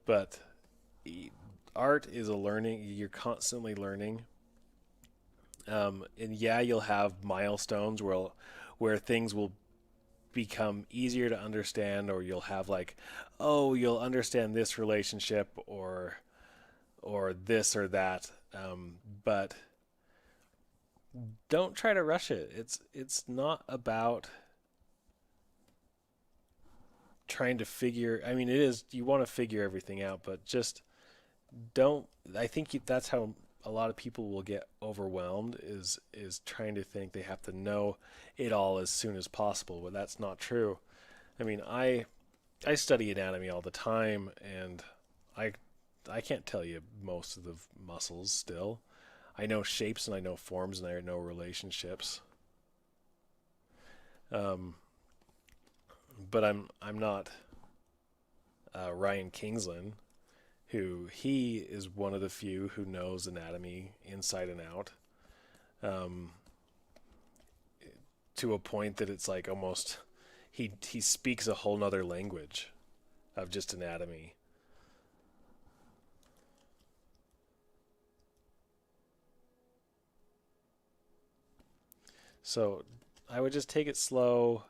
S1: but art is a learning. You're constantly learning, and yeah, you'll have milestones where things will become easier to understand, or you'll have like, oh, you'll understand this relationship or this or that But don't try to rush it. It's not about trying to figure. I mean, it is. You want to figure everything out, but just don't. I think that's how a lot of people will get overwhelmed. Is trying to think they have to know it all as soon as possible. But that's not true. I mean, I study anatomy all the time, and I I can't tell you most of the muscles still. I know shapes and I know forms and I know relationships. Um, but I'm not Ryan Kingsland, who he is one of the few who knows anatomy inside and out, um, to a point that it's like almost he speaks a whole nother language of just anatomy. So I would just take it slow.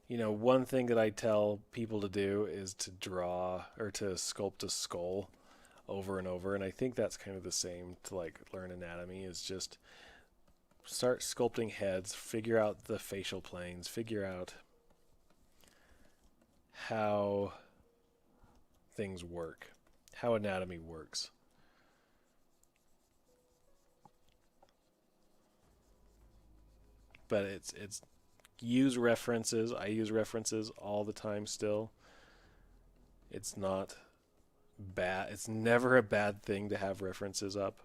S1: You know, one thing that I tell people to do is to draw or to sculpt a skull over and over. And I think that's kind of the same to like learn anatomy is just start sculpting heads, figure out the facial planes, figure out how things work, how anatomy works. But it's use references. I use references all the time still. It's not bad. It's never a bad thing to have references up.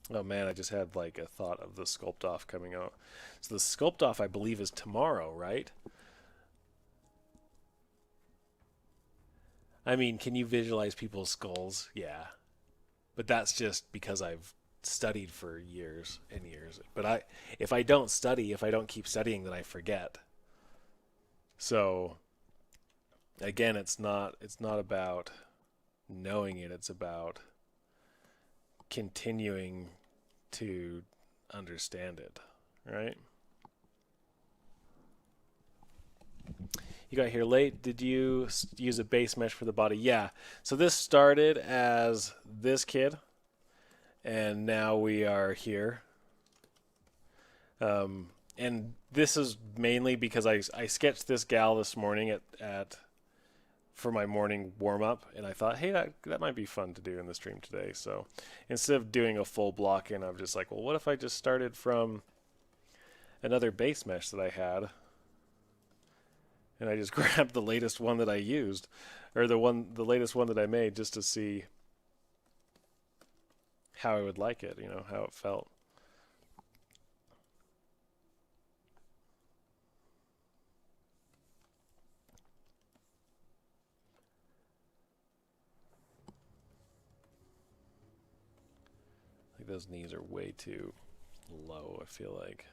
S1: Oh man, I just had like a thought of the sculpt off coming out. So the sculpt off I believe is tomorrow, right? I mean, can you visualize people's skulls? Yeah. But that's just because I've studied for years and years. But if I don't study, if I don't keep studying, then I forget. So again, it's not about knowing it, it's about continuing to understand it, right? You got here late. Did you use a base mesh for the body? Yeah. So this started as this kid, and now we are here. And this is mainly because I sketched this gal this morning at for my morning warm up, and I thought, hey, that might be fun to do in the stream today. So instead of doing a full block in, I'm just like, well, what if I just started from another base mesh that I had, and I just grabbed the latest one that I used, or the latest one that I made, just to see how I would like it, how it felt. Like those knees are way too low, I feel like.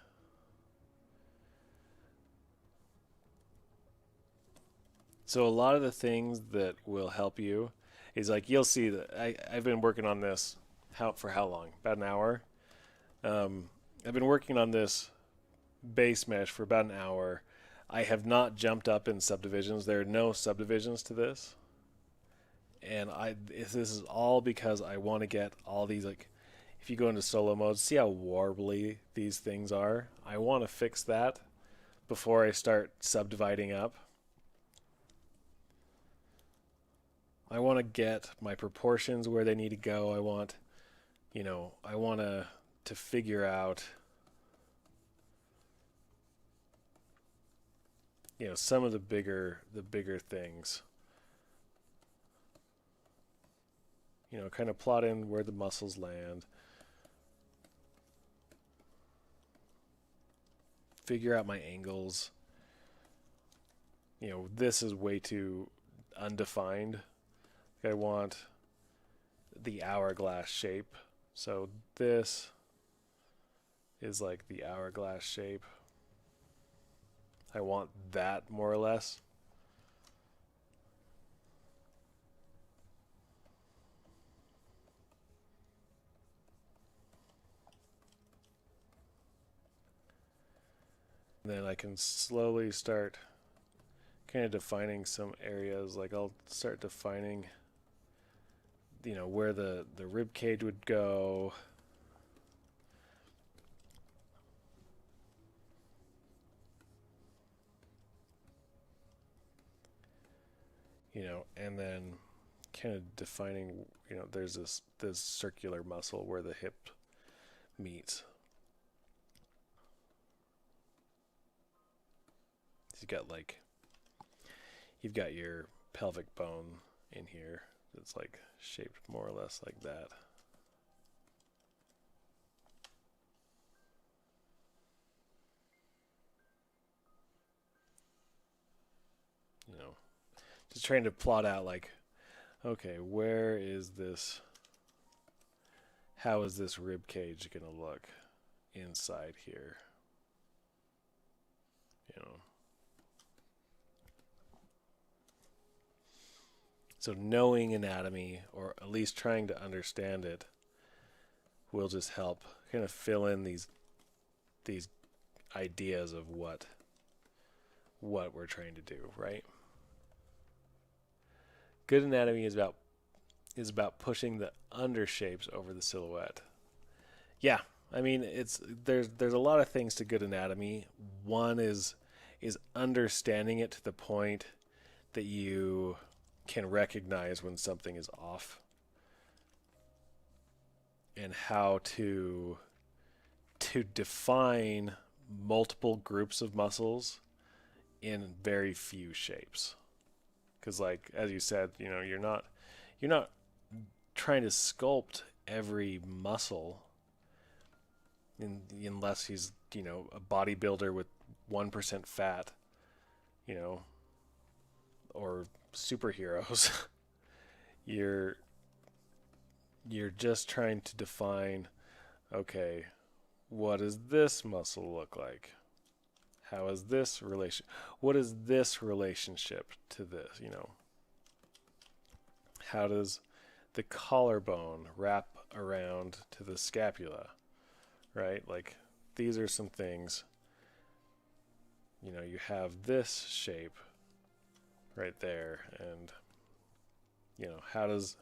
S1: So a lot of the things that will help you is like you'll see that I've been working on this for how long? About an hour. I've been working on this base mesh for about an hour. I have not jumped up in subdivisions. There are no subdivisions to this, and this is all because I want to get all these like. If you go into solo mode, see how warbly these things are. I want to fix that before I start subdividing up. I want to get my proportions where they need to go. I want to figure out, some of the bigger things. Kind of plot in where the muscles land. Figure out my angles. This is way too undefined. I want the hourglass shape. So this is like the hourglass shape. I want that more or less. And then I can slowly start kind of defining some areas. Like I'll start defining, you know, where the rib cage would go. You know, and then kind of defining, you know, there's this circular muscle where the hip meets. You've got your pelvic bone in here that's like shaped more or less like that. You know, just trying to plot out like, okay, where is this? How is this rib cage going to look inside here? You know. So knowing anatomy, or at least trying to understand it, will just help kind of fill in these ideas of what we're trying to do, right? Good anatomy is about pushing the undershapes over the silhouette. Yeah, I mean there's a lot of things to good anatomy. One is understanding it to the point that you can recognize when something is off, and how to define multiple groups of muscles in very few shapes. Because, like, as you said, you know, you're not trying to sculpt every muscle unless he's, you know, a bodybuilder with 1% fat, you know, or superheroes. You're just trying to define, okay, what does this muscle look like? How is this what is this relationship to this, you know? How does the collarbone wrap around to the scapula, right? Like, these are some things, you know, you have this shape right there, and, you know, how's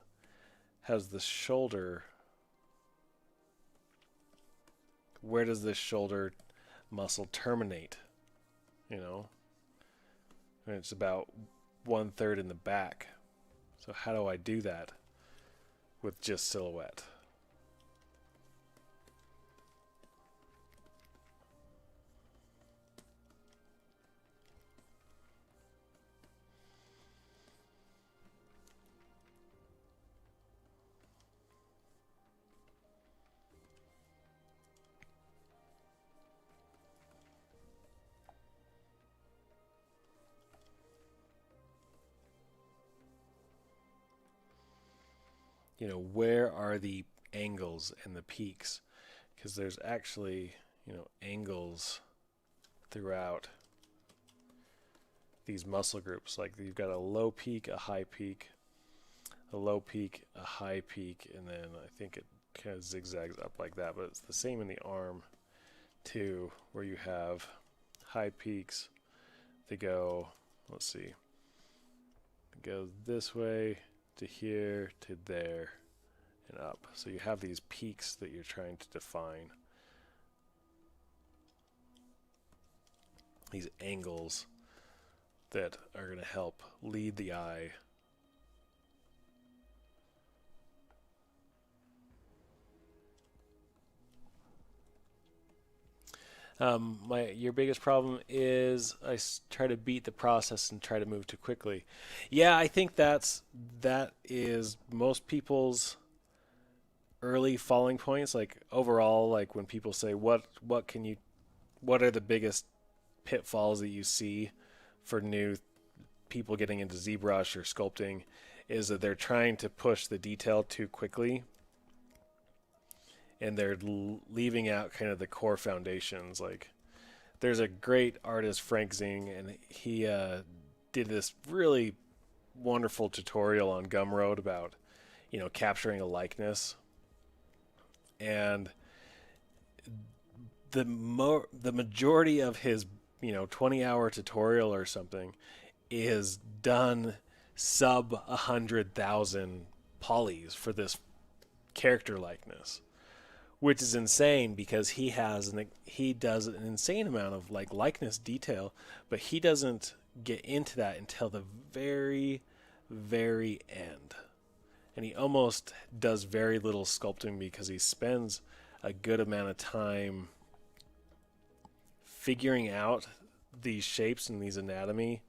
S1: the shoulder, where does this shoulder muscle terminate, you know? And it's about 1/3 in the back. So how do I do that with just silhouette? You know, where are the angles and the peaks? Because there's actually, you know, angles throughout these muscle groups. Like, you've got a low peak, a high peak, a low peak, a high peak, and then I think it kind of zigzags up like that. But it's the same in the arm too, where you have high peaks. They go, let's see, it goes this way to here to there and up. So you have these peaks that you're trying to define, these angles that are going to help lead the eye. Your biggest problem is I try to beat the process and try to move too quickly. Yeah, I think that is most people's early falling points. Like, overall, like when people say what are the biggest pitfalls that you see for new people getting into ZBrush or sculpting, is that they're trying to push the detail too quickly, and they're leaving out kind of the core foundations. Like, there's a great artist, Frank Zing, and he did this really wonderful tutorial on Gumroad about, you know, capturing a likeness. And the majority of his 20-hour tutorial or something is done sub 100,000 polys for this character likeness, which is insane because he does an insane amount of likeness detail, but he doesn't get into that until the very, very end. And he almost does very little sculpting because he spends a good amount of time figuring out these shapes and these anatomy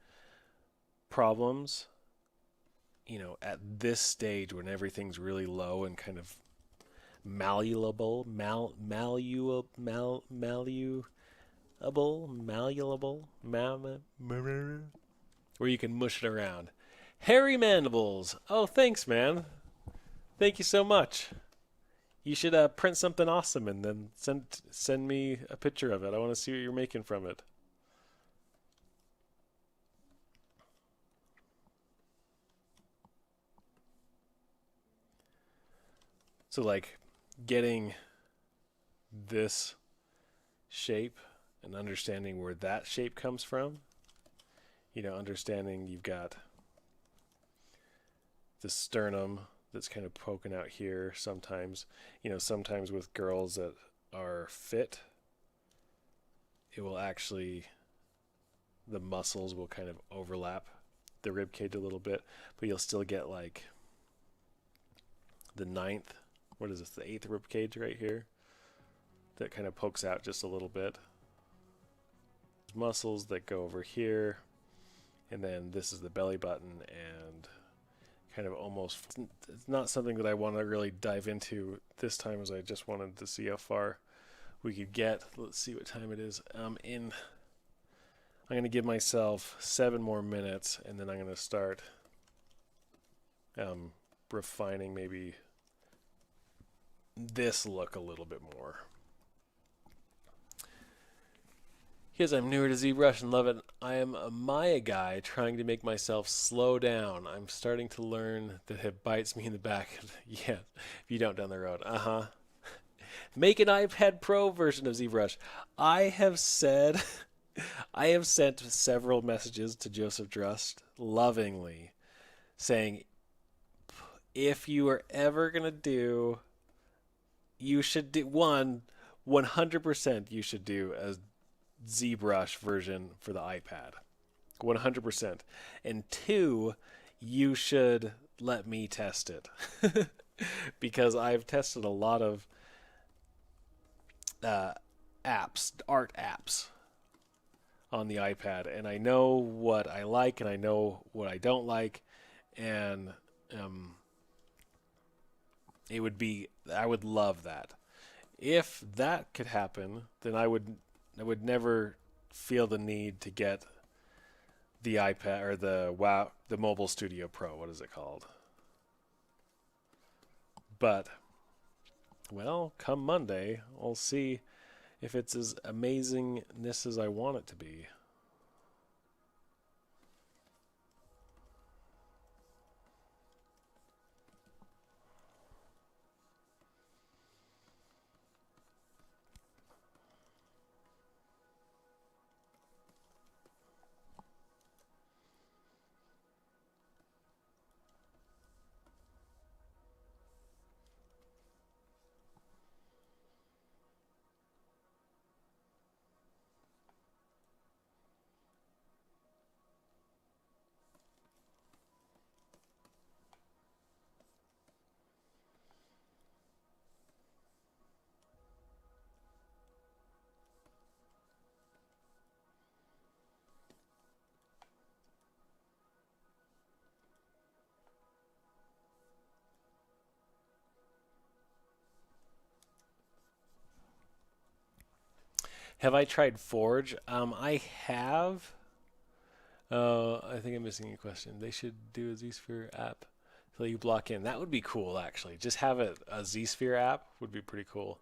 S1: problems, at this stage when everything's really low and kind of malleable, where you can mush it around. Hairy mandibles. Oh, thanks, man. Thank you so much. You should print something awesome and then send me a picture of it. I want to see what you're making from it. So getting this shape and understanding where that shape comes from, understanding you've got the sternum that's kind of poking out here sometimes. Sometimes with girls that are fit, it will actually, the muscles will kind of overlap the rib cage a little bit, but you'll still get the ninth, what is this, the 8th rib cage right here that kind of pokes out just a little bit. Muscles that go over here, and then this is the belly button, and kind of almost, it's not something that I want to really dive into this time, as I just wanted to see how far we could get. Let's see what time it is. I'm going to give myself 7 more minutes, and then I'm going to start refining maybe this look a little bit more. Because I'm newer to ZBrush and love it, I am a Maya guy trying to make myself slow down. I'm starting to learn that it bites me in the back. Yeah, if you don't down the road. Make an iPad Pro version of ZBrush. I have sent several messages to Joseph Drust lovingly saying, if you are ever going to do, you should do 100% you should do a ZBrush version for the iPad. 100%. And 2, you should let me test it. Because I've tested a lot of apps, art apps on the iPad, and I know what I like and I know what I don't like, and I would love that. If that could happen, then I would never feel the need to get the iPad or the Mobile Studio Pro. What is it called? But, well, come Monday, I'll see if it's as amazingness as I want it to be. Have I tried Forge? I have. I think I'm missing a question. They should do a ZSphere app so you block in. That would be cool, actually. Just have it a ZSphere app would be pretty cool.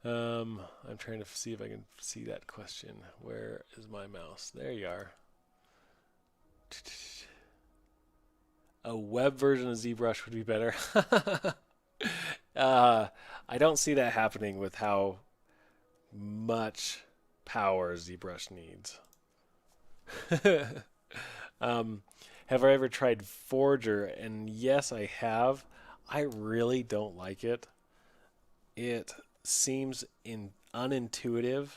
S1: I'm trying to see if I can see that question. Where is my mouse? There you are. A web version of ZBrush would be better. I don't see that happening with how much power ZBrush needs. Have I ever tried Forger? And yes, I have. I really don't like it. It seems unintuitive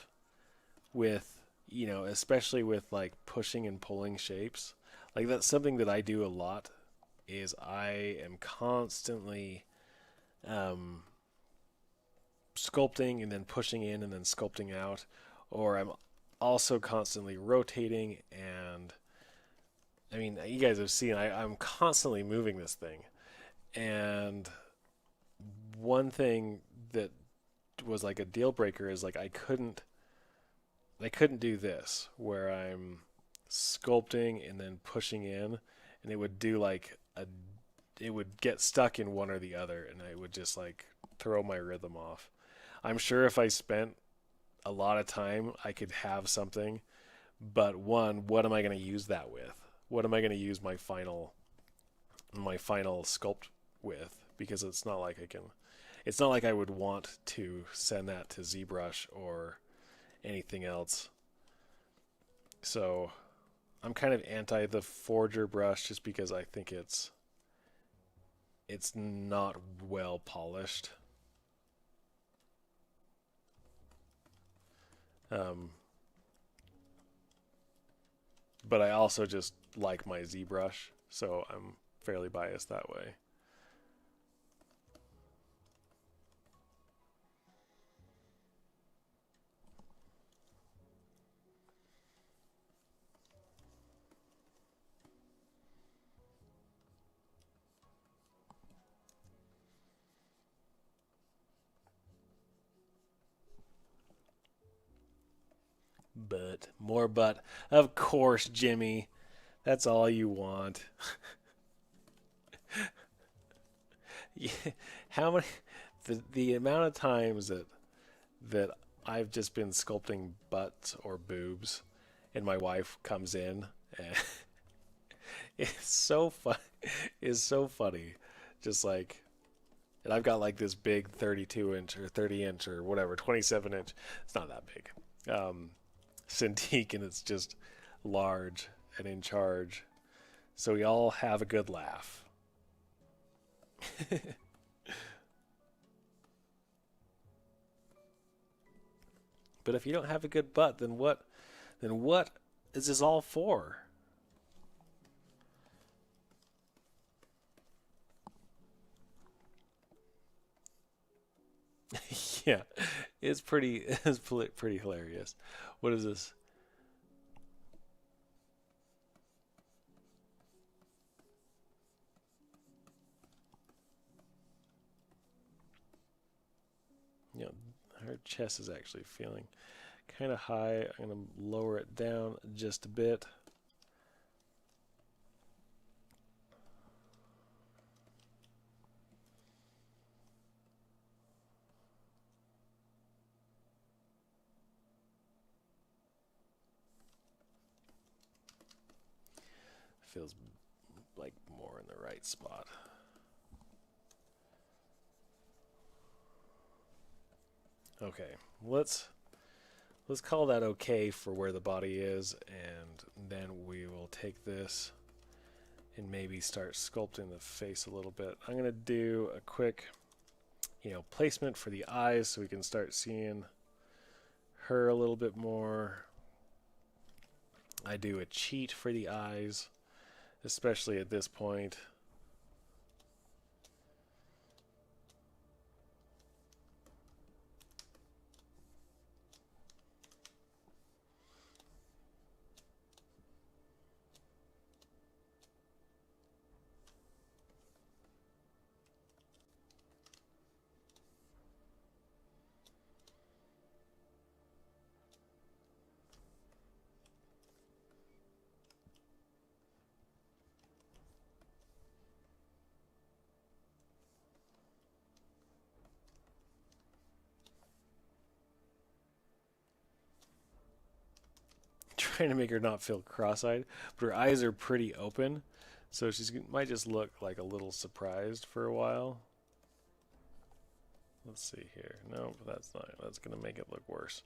S1: with, especially with like pushing and pulling shapes. Like that's something that I do a lot is I am constantly sculpting and then pushing in and then sculpting out, or I'm also constantly rotating. And I mean, you guys have seen I'm constantly moving this thing. And one thing that was like a deal breaker is like I couldn't do this where I'm sculpting and then pushing in, and it would do like it would get stuck in one or the other, and I would just like throw my rhythm off. I'm sure if I spent a lot of time, I could have something, but one, what am I going to use that with? What am I going to use my final sculpt with? Because it's not like I would want to send that to ZBrush or anything else. So I'm kind of anti the Forger brush just because I think it's not well polished. But I also just like my ZBrush, so I'm fairly biased that way. But, more but. Of course, Jimmy. That's all you want. Yeah, how many the amount of times that I've just been sculpting butts or boobs and my wife comes in and it's so fun. It's so funny. Just like, and I've got like this big 32 inch or 30 inch or whatever, 27 inch. It's not that big. Cintiq, and it's just large and in charge. So we all have a good laugh. But if you don't have a good butt, then what is this all for? Yeah, it's pretty hilarious. What is this? You know, her chest is actually feeling kind of high. I'm going to lower it down just a bit. Feels like more in the right spot. Okay, let's call that okay for where the body is, and then we will take this and maybe start sculpting the face a little bit. I'm going to do a quick, placement for the eyes so we can start seeing her a little bit more. I do a cheat for the eyes, especially at this point. Trying to make her not feel cross-eyed, but her eyes are pretty open, so she might just look like a little surprised for a while. Let's see here. No, that's not. That's gonna make it look worse.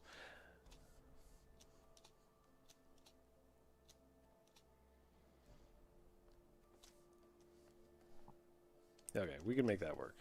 S1: Okay, we can make that work.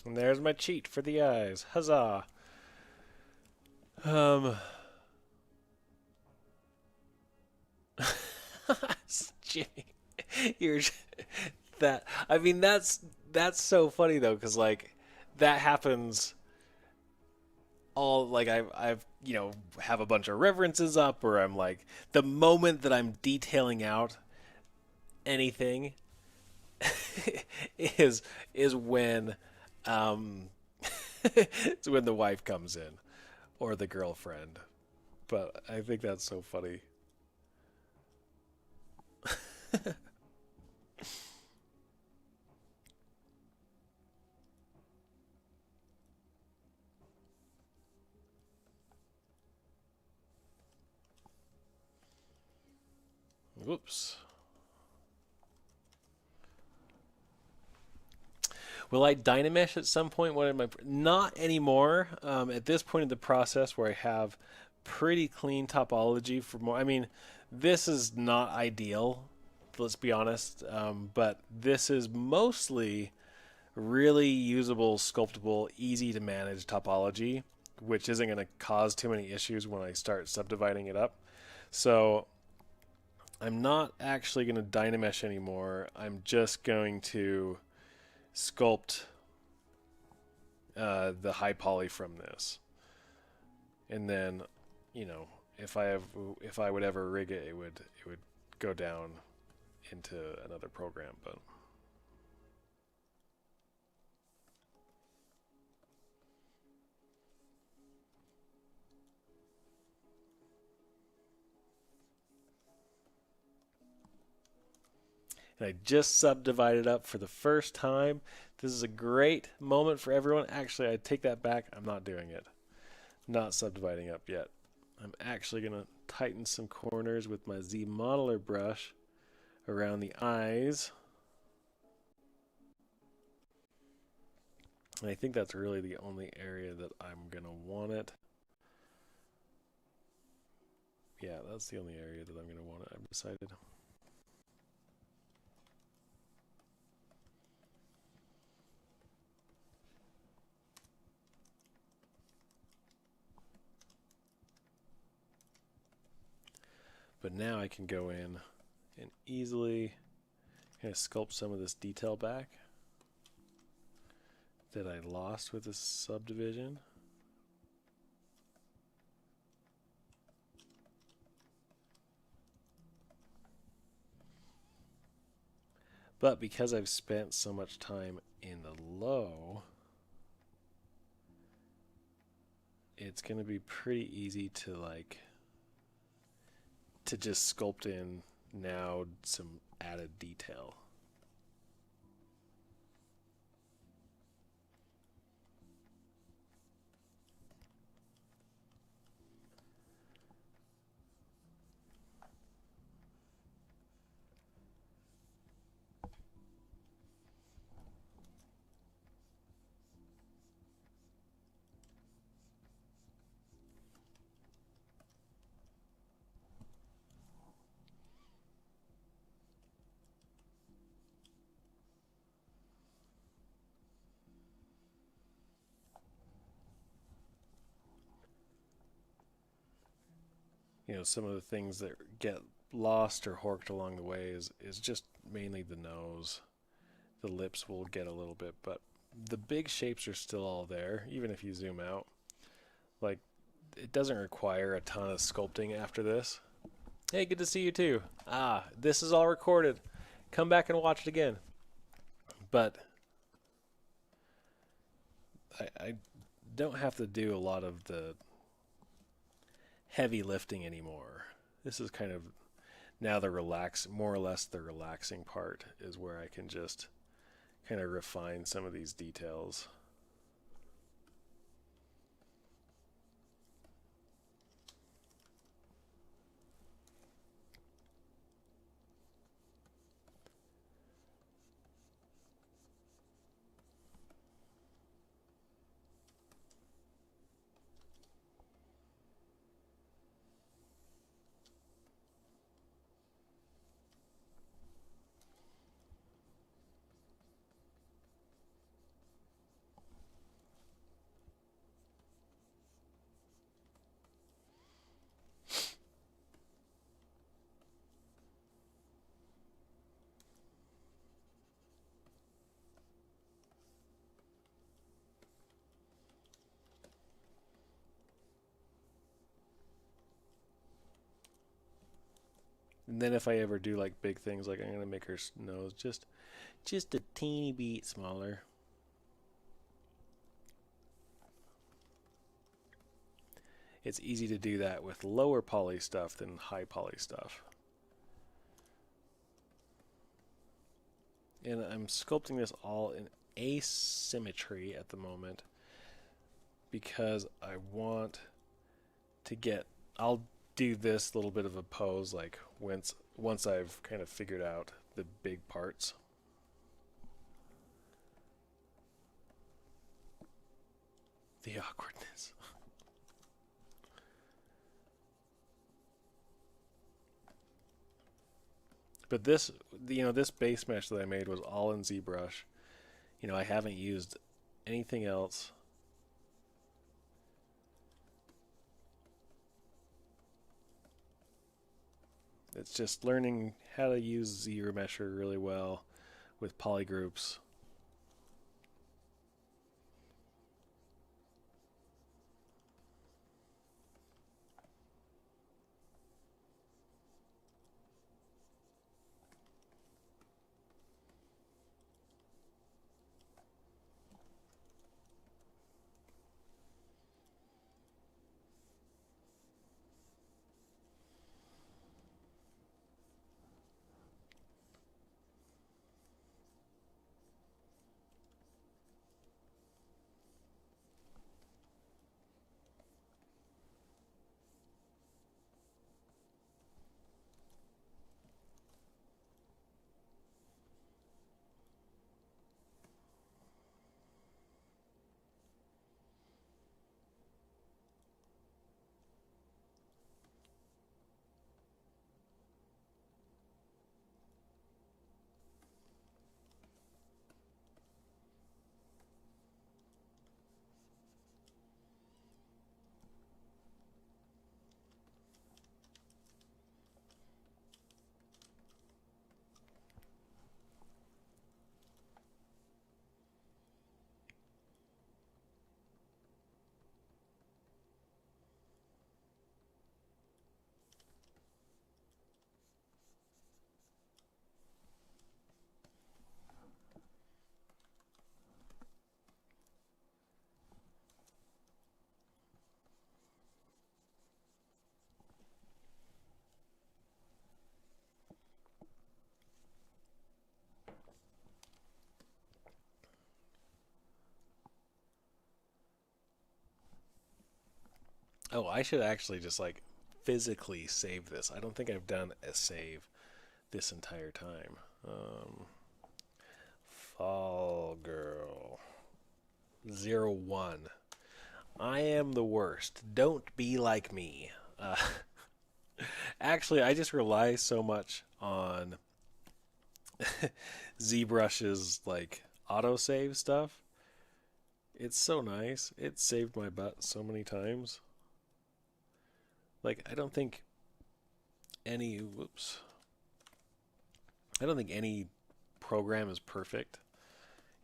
S1: And there's my cheat for the eyes. Huzzah! Um, Jimmy, you're that. I mean, that's so funny though, because like that happens all like I've have a bunch of references up, or I'm like the moment that I'm detailing out anything is when um it's when the wife comes in or the girlfriend. But I think that's so funny. Whoops. Will I Dynamesh at some point? What am I? Not anymore. At this point in the process, where I have pretty clean topology for more. I mean, this is not ideal. Let's be honest. But this is mostly really usable, sculptable, easy to manage topology, which isn't going to cause too many issues when I start subdividing it up. So I'm not actually going to Dynamesh anymore. I'm just going to sculpt the high poly from this, and then, if I would ever rig it, it would go down into another program. But and I just subdivided up for the first time. This is a great moment for everyone. Actually, I take that back. I'm not doing it. Not subdividing up yet. I'm actually going to tighten some corners with my Z modeler brush around the eyes. And I think that's really the only area that I'm going to want it. Yeah, that's the only area that I'm going to want it, I've decided. But now I can go in and easily kind of sculpt some of this detail back that I lost with this subdivision. But because I've spent so much time in the low, it's going to be pretty easy to just sculpt in now some added detail. some of the things that get lost or horked along the way is just mainly the nose. The lips will get a little bit, but the big shapes are still all there, even if you zoom out. Like, it doesn't require a ton of sculpting after this. Hey, good to see you too. This is all recorded. Come back and watch it again. But I don't have to do a lot of the heavy lifting anymore. This is kind of now more or less the relaxing part is where I can just kind of refine some of these details. And then if I ever do like big things, like I'm gonna make her nose just a teeny bit smaller. It's easy to do that with lower poly stuff than high poly stuff. And I'm sculpting this all in asymmetry at the moment because I want to get, I'll do this little bit of a pose like once I've kind of figured out the big parts. The awkwardness. But this, this base mesh that I made was all in ZBrush. I haven't used anything else. It's just learning how to use ZRemesher really well with polygroups. Oh, I should actually just like physically save this. I don't think I've done a save this entire time. Fall Girl 01. I am the worst. Don't be like me. Actually, I just rely so much on ZBrush's like autosave stuff. It's so nice. It saved my butt so many times. Like, I don't think any, whoops. I don't think any program is perfect.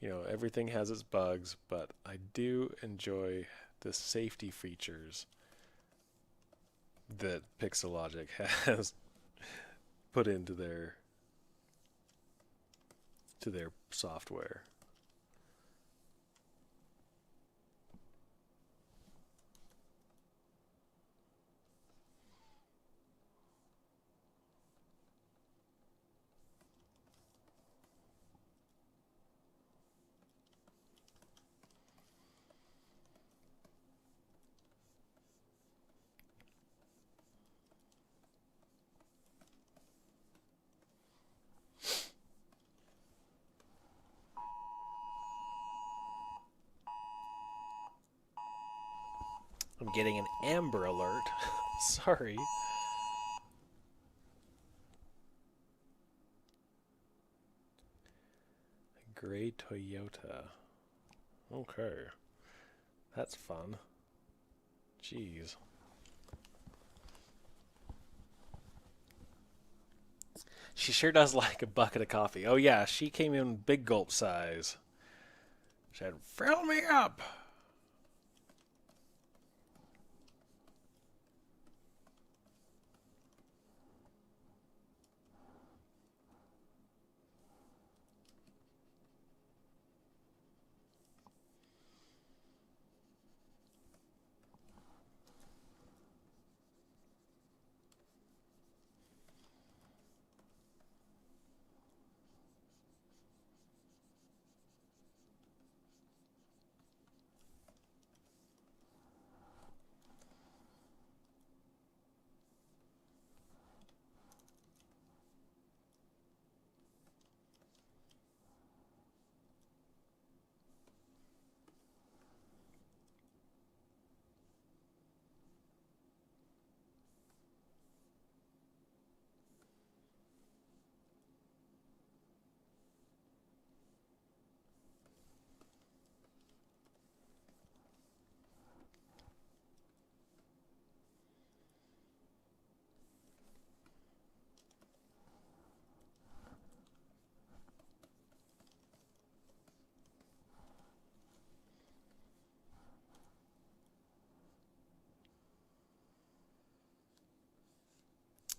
S1: You know, everything has its bugs, but I do enjoy the safety features that Pixelogic has put into their software. I'm getting an Amber Alert. Sorry. Gray Toyota. Okay. That's fun. Jeez. She sure does like a bucket of coffee. Oh yeah, she came in big gulp size. She said, "Fill me up."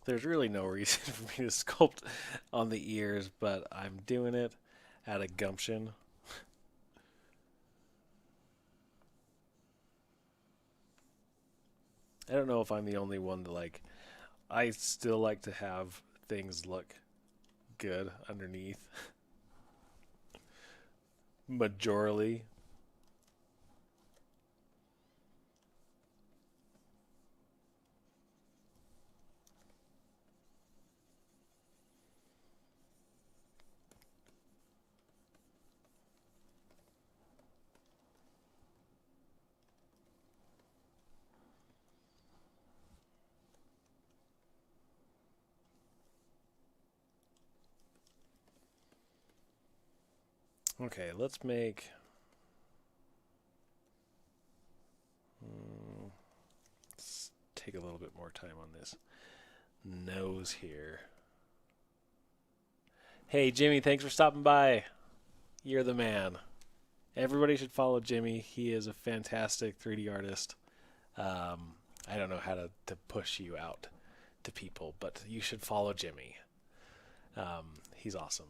S1: There's really no reason for me to sculpt on the ears, but I'm doing it out of gumption. I don't know if I'm the only one to like. I still like to have things look good underneath. Majorly. Okay, let's make. Let's take a little bit more time on this nose here. Hey, Jimmy, thanks for stopping by. You're the man. Everybody should follow Jimmy. He is a fantastic 3D artist. I don't know how to push you out to people, but you should follow Jimmy. He's awesome.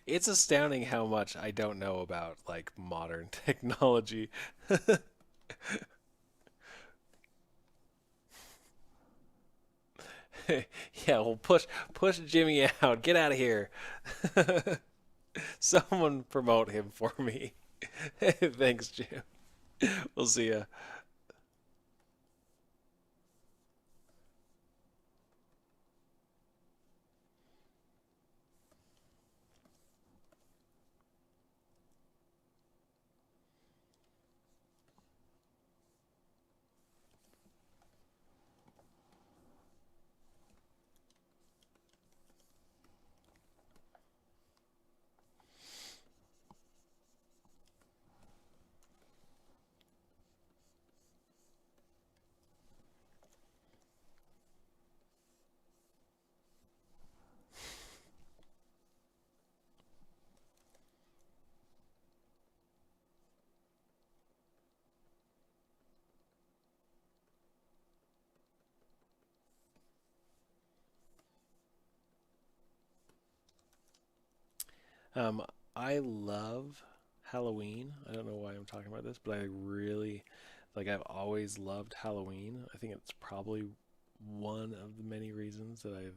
S1: It's astounding how much I don't know about like modern technology. Yeah, well push Jimmy out. Get out of here. Someone promote him for me. Thanks, Jim. We'll see ya. Um, I love Halloween. I don't know why I'm talking about this, but I really like. I've always loved Halloween. I think it's probably one of the many reasons that I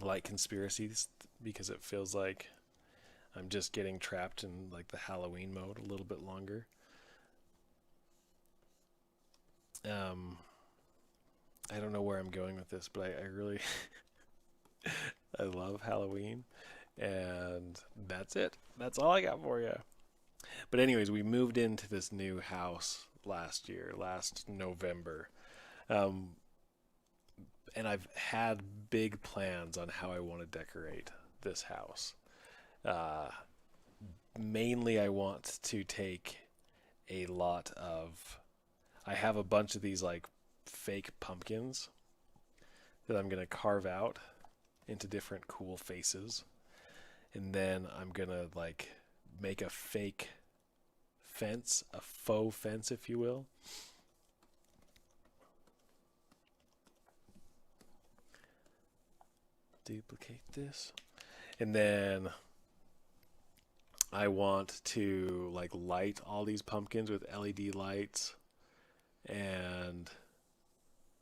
S1: like conspiracies because it feels like I'm just getting trapped in like the Halloween mode a little bit longer. Um, I don't know where I'm going with this, but I really I love Halloween, and that's it. That's all I got for you. But anyways, we moved into this new house last year, last November, um, and I've had big plans on how I want to decorate this house. Uh, Mainly, I want to take a lot of. I have a bunch of these like fake pumpkins that I'm gonna carve out into different cool faces, and then I'm gonna like make a fake fence, a faux fence, if you will. Duplicate this, and then I want to like light all these pumpkins with LED lights, and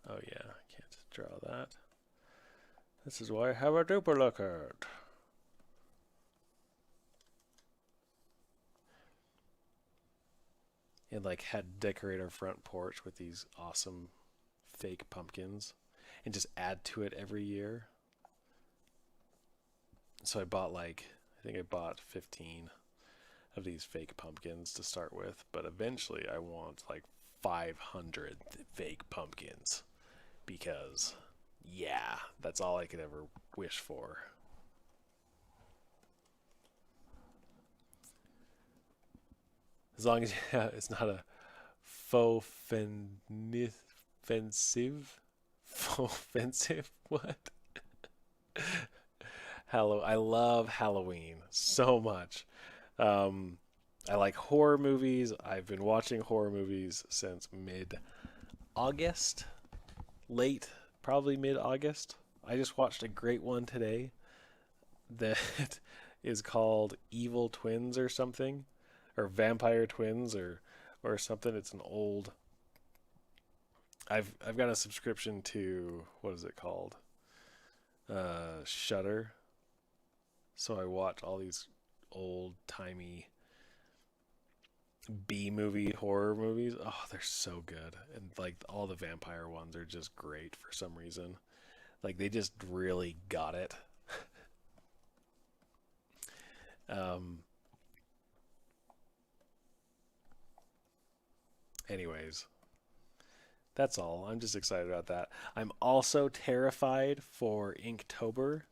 S1: oh yeah, I can't draw that. This is why I have a duplicate. And like had decorate our front porch with these awesome fake pumpkins and just add to it every year. So I think I bought 15 of these fake pumpkins to start with, but eventually I want like 500 fake pumpkins because, yeah, that's all I could ever wish for. As long as it's not a faux offensive. Faux offensive? What? I love Halloween so much. Um, I like horror movies. I've been watching horror movies since mid August, late, probably mid August. I just watched a great one today that is called Evil Twins or something, or Vampire Twins or something. It's an old. I've got a subscription to what is it called? Shutter. So I watch all these old timey B movie horror movies. Oh, they're so good. And like all the vampire ones are just great for some reason. Like they just really got it. Um Anyways, that's all. I'm just excited about that. I'm also terrified for Inktober.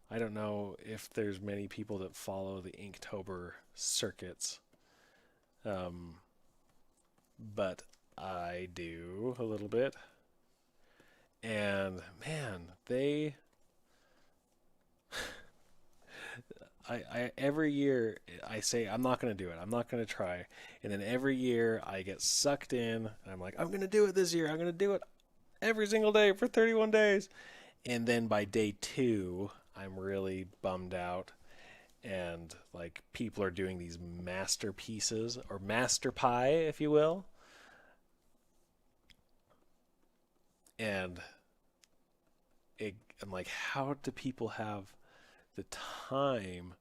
S1: I don't know if there's many people that follow the Inktober circuits. Um but I do a little bit. And man, I every year I say I'm not going to do it. I'm not going to try. And then every year I get sucked in and I'm like, I'm going to do it this year. I'm going to do it every single day for 31 days. And then by day 2, I'm really bummed out and like people are doing these masterpieces or master pie, if you will. And I'm like, how do people have the time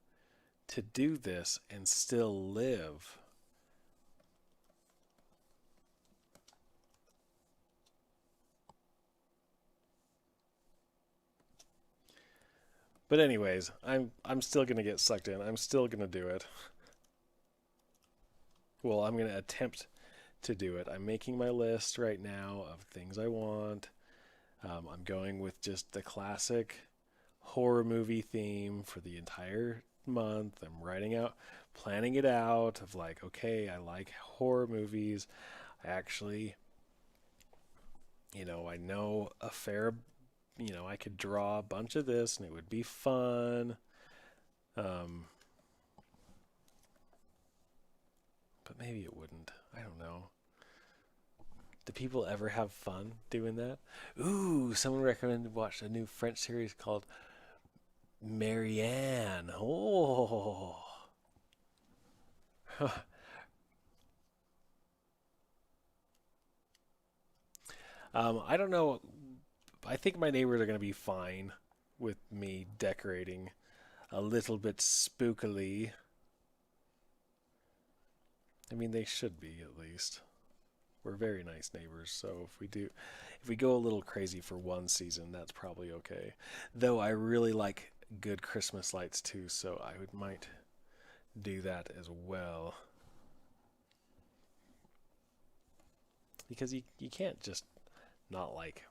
S1: to do this and still live? But anyways, I'm still gonna get sucked in. I'm still gonna do it. Well, I'm gonna attempt to do it. I'm making my list right now of things I want. I'm going with just the classic horror movie theme for the entire month. I'm planning it out of like, okay, I like horror movies. I actually, I know a fair, I could draw a bunch of this and it would be fun. Um, but maybe it wouldn't. I don't know. Do people ever have fun doing that? Ooh, someone recommended watch a new French series called Marianne. Oh. I don't know. I think my neighbors are going to be fine with me decorating a little bit spookily. I mean, they should be at least. We're very nice neighbors, so if we go a little crazy for one season, that's probably okay. Though I really like good Christmas lights too, so might do that as well. Because you can't just not like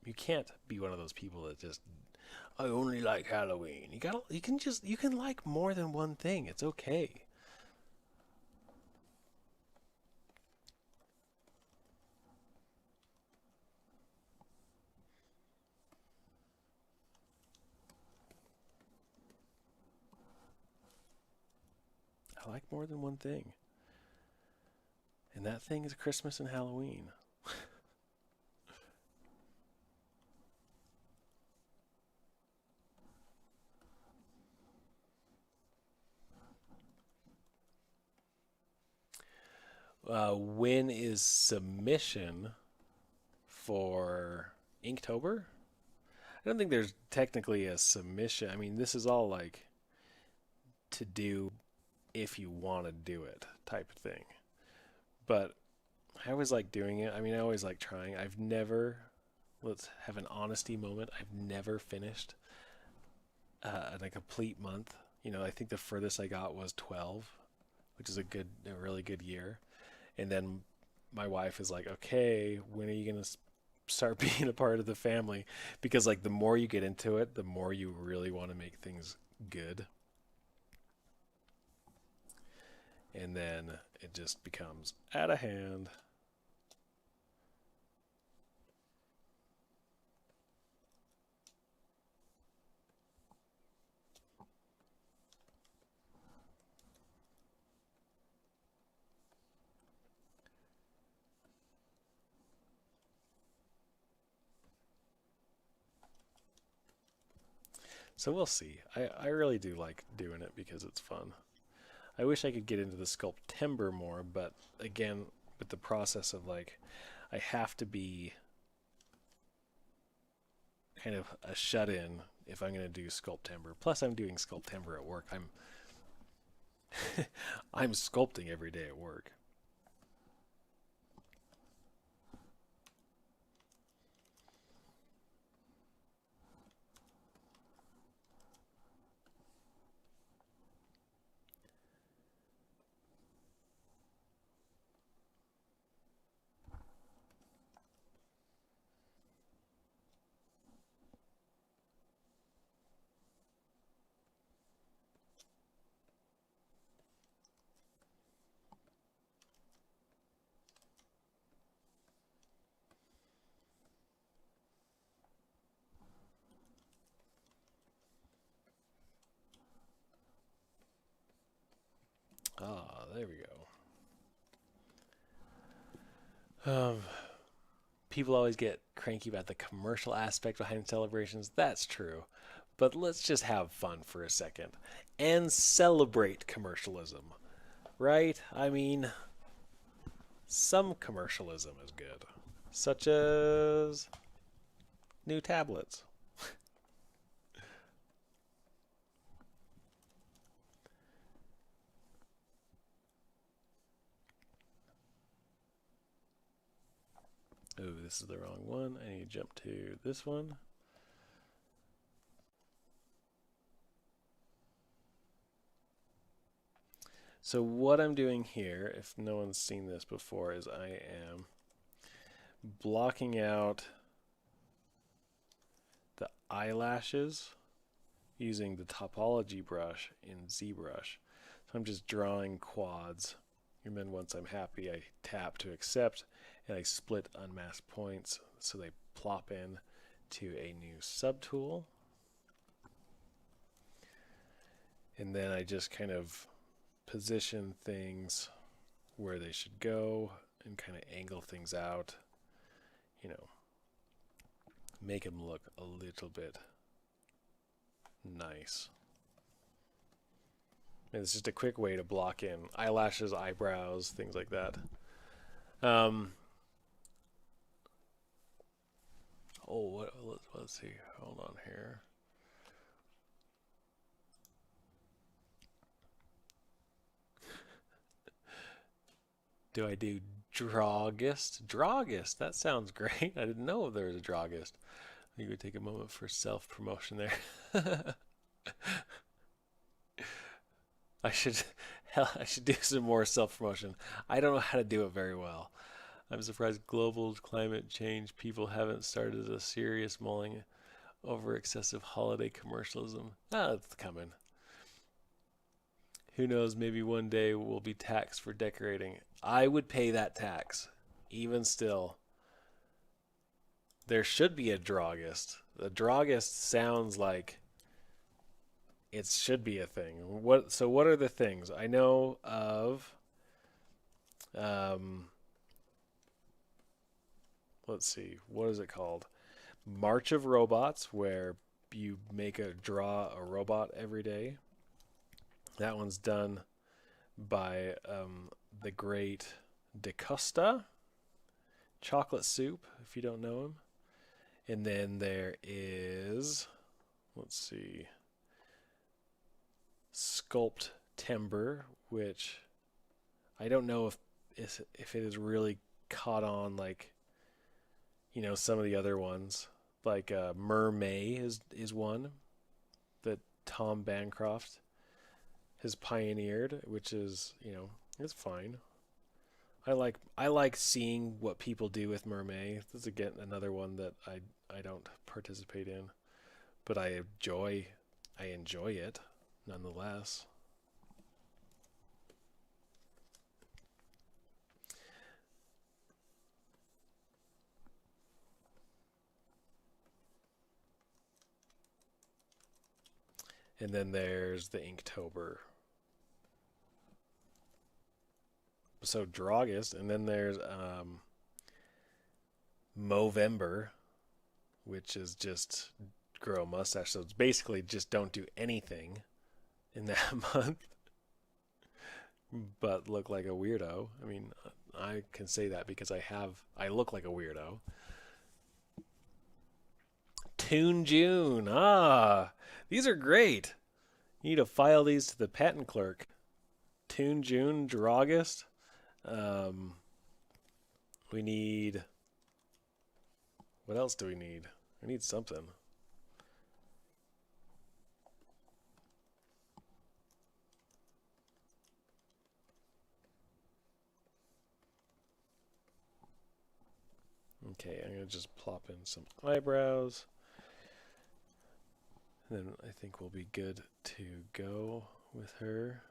S1: you can't be one of those people that just I only like Halloween. You can like more than one thing. It's okay. I like more than one thing. And that thing is Christmas and Halloween. When is submission for Inktober? I don't think there's technically a submission. I mean, this is all like to do if you want to do it type of thing. But I always like doing it. I mean, I always like trying. I've never, let's have an honesty moment. I've never finished in a complete month. You know, I think the furthest I got was 12, which is a really good year. And then my wife is like, okay, when are you going to start being a part of the family? Because like the more you get into it, the more you really want to make things good. And then it just becomes out of hand. So we'll see. I really do like doing it because it's fun. I wish I could get into the Sculptember more, but again, with the process of like, I have to be kind of a shut-in if I'm going to do Sculptember. Plus, I'm doing Sculptember at work. I'm sculpting every day at work. Ah, there we go. People always get cranky about the commercial aspect behind celebrations. That's true. But let's just have fun for a second and celebrate commercialism, right? I mean, some commercialism is good, such as new tablets. Oh, this is the wrong one. I need to jump to this one. So what I'm doing here, if no one's seen this before, is I am blocking out the eyelashes using the topology brush in ZBrush. So I'm just drawing quads, and then once I'm happy, I tap to accept, and I split unmasked points so they plop in to a new subtool. And then I just kind of position things where they should go and kind of angle things out, you know, make them look a little bit Nice. And it's just a quick way to block in eyelashes, eyebrows, things like that. Let's see. Hold on here. Do I do Dragist? Dragist, that sounds great. I didn't know there was a Dragist. You would take a moment for self-promotion there. I should do some more self-promotion. I don't know how to do it very well. I'm surprised global climate change people haven't started a serious mulling over excessive holiday commercialism. It's coming. Who knows, maybe one day we'll be taxed for decorating. I would pay that tax. Even still. There should be a Dragist. The Dragist sounds like it should be a thing. So what are the things? I know of let's see, what is it called? March of Robots, where you draw a robot every day. That one's done by the great DaCosta. Chocolate Soup, if you don't know him. And then there is, let's see, Sculpting, which I don't know if it is really caught on like, some of the other ones. Like Mermaid is one that Tom Bancroft has pioneered, which is, it's fine. I like seeing what people do with Mermaid. This is again another one that I don't participate in, but I enjoy it nonetheless. And then there's the Inktober. So Dragist, and then there's Movember, which is just grow a mustache. So it's basically just don't do anything in that month, but look like a weirdo. I mean, I can say that because I look like a weirdo. Toon June. These are great. You need to file these to the patent clerk. Toon June, Dragist. We need. What else do we need? We need something. Okay, I'm going to just plop in some eyebrows. And then I think we'll be good to go with her.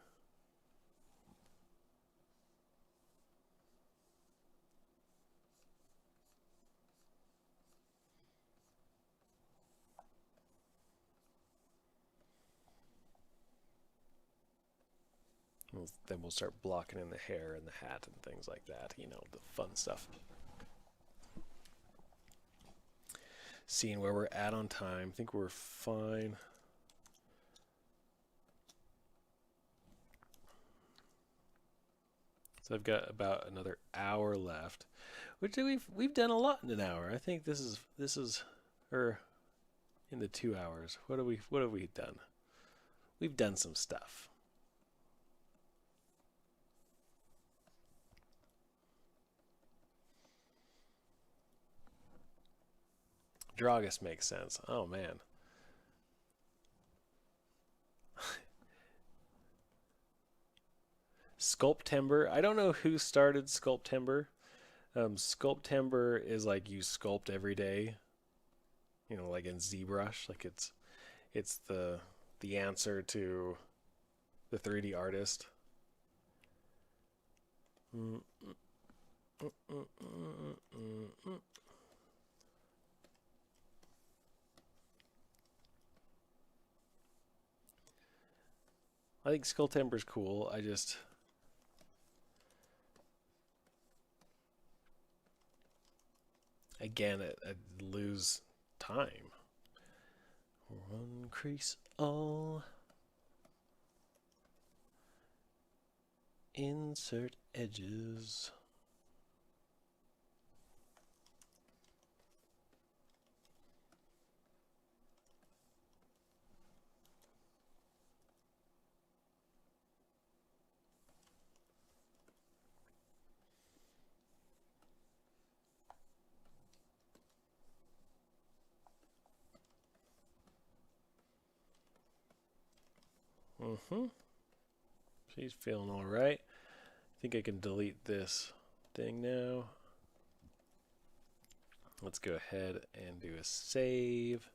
S1: Then we'll start blocking in the hair and the hat and things like that, the fun stuff. Seeing where we're at on time. I think we're fine. So I've got about another hour left, which we've done a lot in an hour. I think this is or in the 2 hours. What have we done? We've done some stuff. Dragist makes sense. Oh man. Sculpting. I don't know who started Sculpting. Sculpting is like you sculpt every day. Like in ZBrush, like it's the answer to the 3D artist. I think Sculpting's cool. Again, I lose time. One crease all. Insert edges. She's feeling all right. I think I can delete this thing now. Let's go ahead and do a save.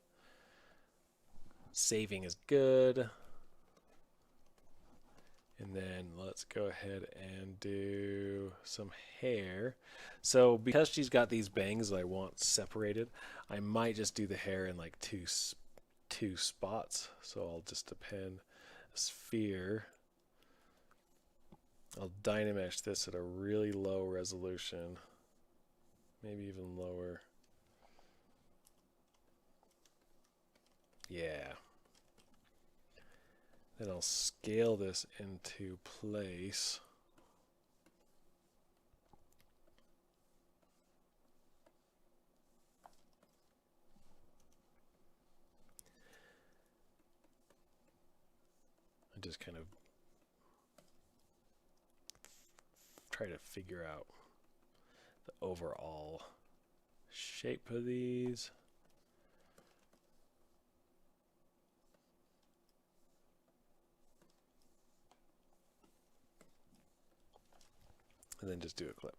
S1: Saving is good. And then let's go ahead and do some hair. So because she's got these bangs that I want separated, I might just do the hair in like two spots. So I'll just append a sphere. I'll dynamesh this at a really low resolution, maybe even lower. Yeah. Then I'll scale this into place. I just kind of try to figure out the overall shape of these. And then just do a clip.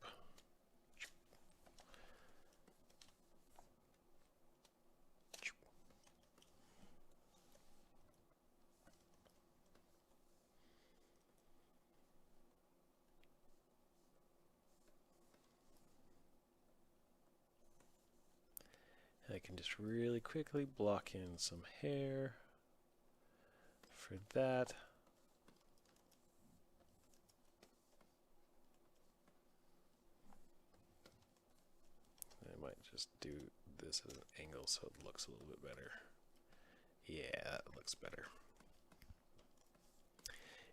S1: And I can just really quickly block in some hair for that. I might just do this at an angle so it looks a little bit better. Yeah, that looks better.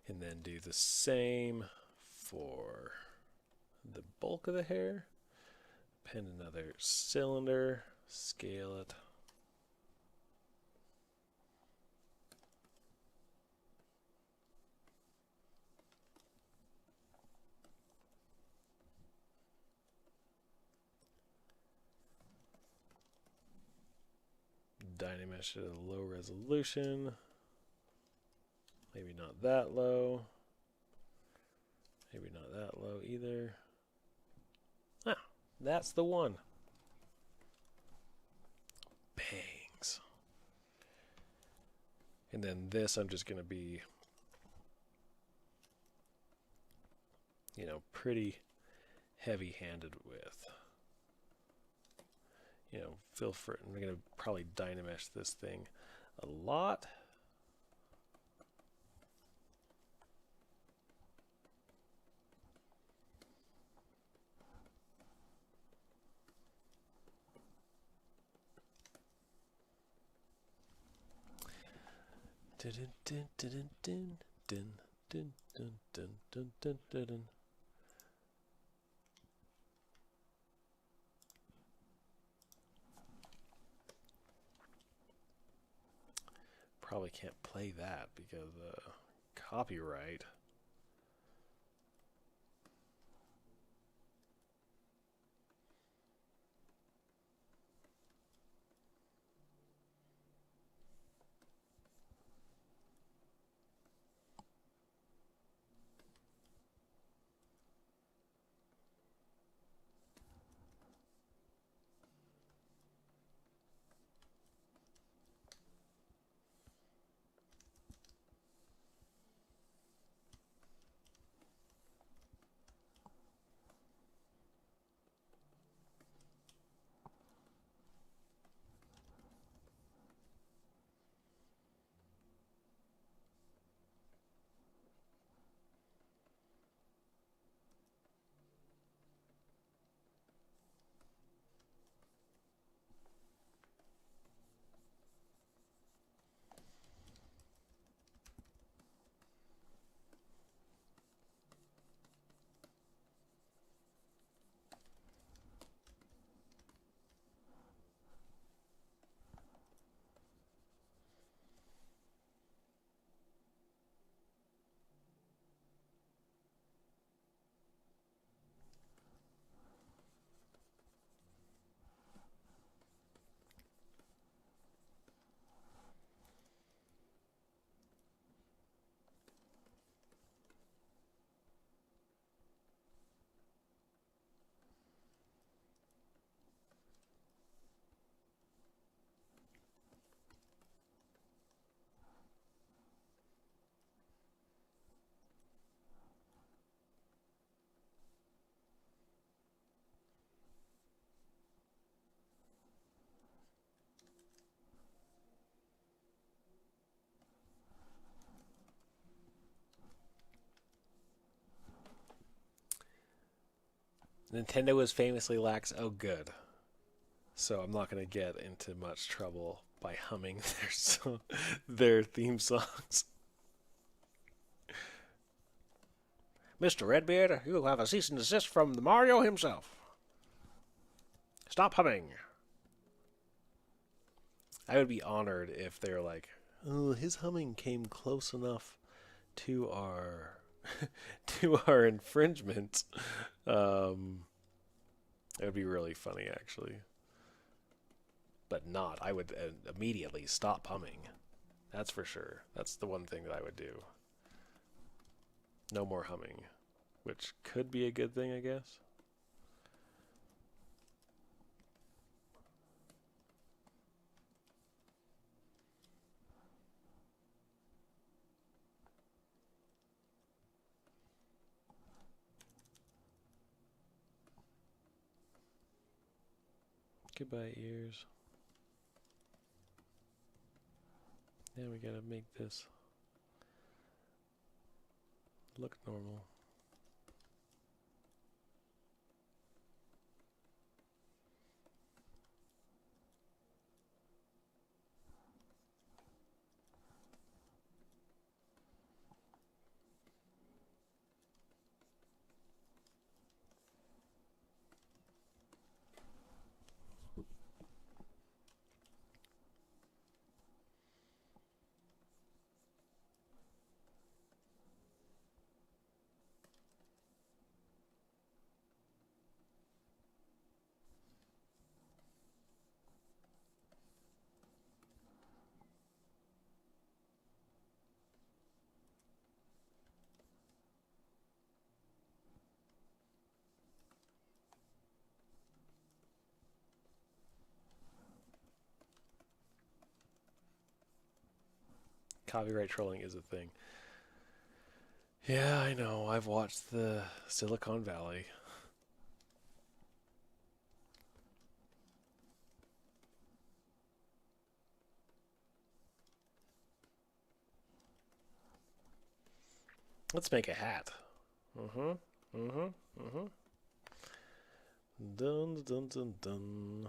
S1: And then do the same for the bulk of the hair. Pen another cylinder, scale it. Dynamesh at a low resolution. Maybe not that low. Maybe not that low either. Ah, that's the one. Bangs. And then this I'm just going to be, you know, pretty heavy-handed with. You know, feel free. I'm going to probably dynamesh this thing a lot. Probably can't play that because copyright. Nintendo is famously lax. Oh, good. So I'm not going to get into much trouble by humming their theme songs. Mr. Redbeard, you have a cease and desist from the Mario himself. Stop humming. I would be honored if they're like, oh, his humming came close enough to our to our infringement. It would be really funny, actually. But not. I would immediately stop humming. That's for sure. That's the one thing that I would do. No more humming, which could be a good thing, I guess. Goodbye, ears. Now we gotta make this look normal. Copyright trolling is a thing. Yeah, I know. I've watched the Silicon Valley. Let's make a hat. Dun dun dun dun.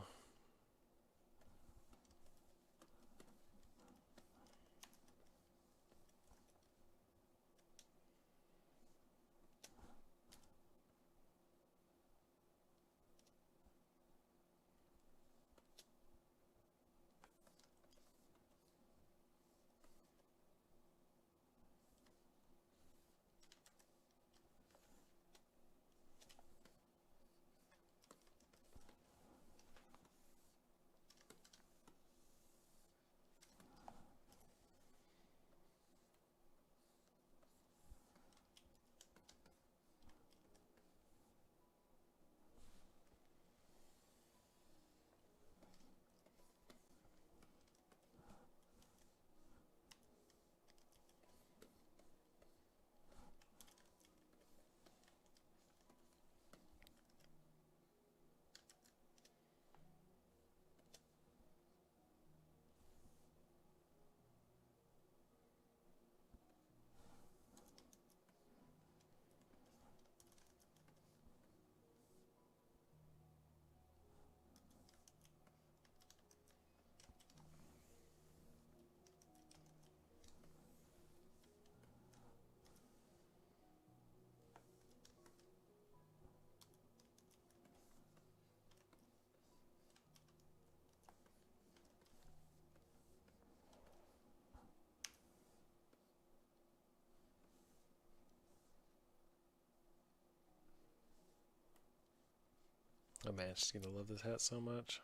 S1: Oh man, she's gonna love this hat so much.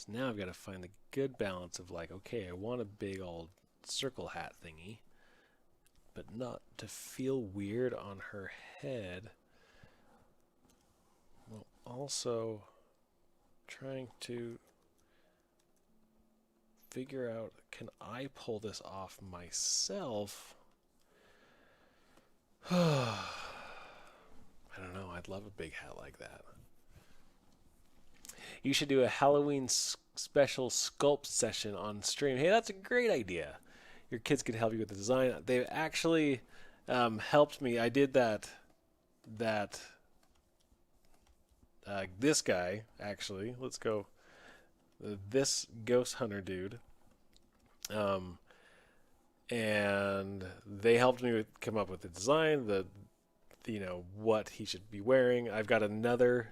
S1: So now I've got to find the good balance of like, okay, I want a big old circle hat thingy, but not to feel weird on her head. Well, also trying to figure out, can I pull this off myself? I don't know. I'd love a big hat like that. You should do a Halloween special sculpt session on stream. Hey, that's a great idea. Your kids could help you with the design. They've actually helped me. I did that. This guy, actually. Let's go. This ghost hunter dude. And they helped me come up with the design, what he should be wearing. I've got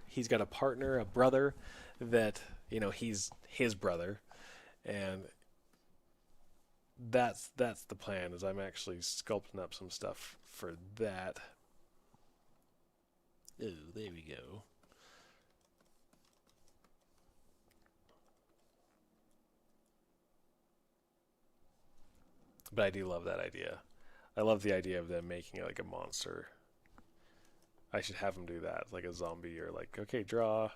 S1: he's got a partner, a brother, that, he's his brother. And that's the plan, is I'm actually sculpting up some stuff for that. Oh, there we go. But I do love that idea. I love the idea of them making it like a monster. I should have them do that, like a zombie, or like, okay, draw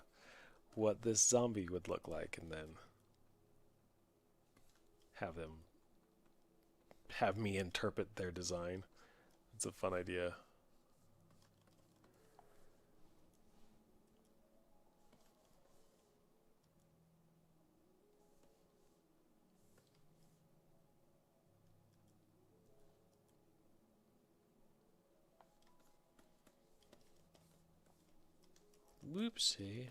S1: what this zombie would look like, and then have me interpret their design. It's a fun idea. Whoopsie.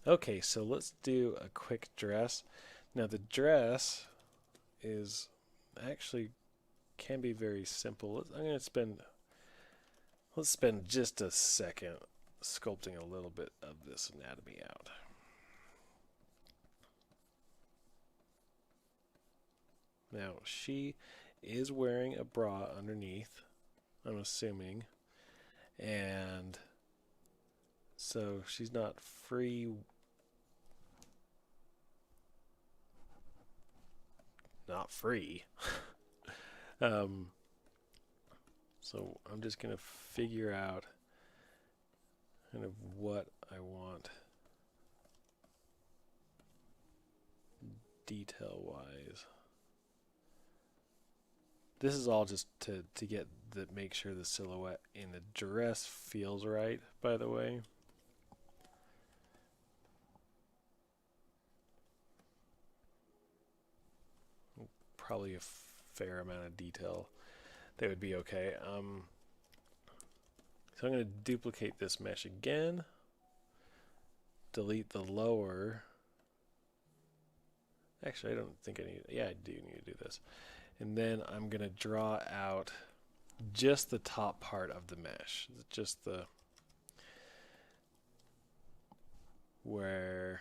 S1: Okay, so let's do a quick dress. Now the dress is actually can be very simple. Let's spend just a second sculpting a little bit of this anatomy out. Now she is wearing a bra underneath, I'm assuming, and so she's not free. Not free. So I'm just going to figure out kind of what I want detail-wise. This is all just to make sure the silhouette in the dress feels right, by the way. Probably a fair amount of detail. They would be okay. So I'm going to duplicate this mesh again. Delete the lower. Actually, I don't think I need. Yeah, I do need to do this. And then I'm going to draw out just the top part of the mesh. Just where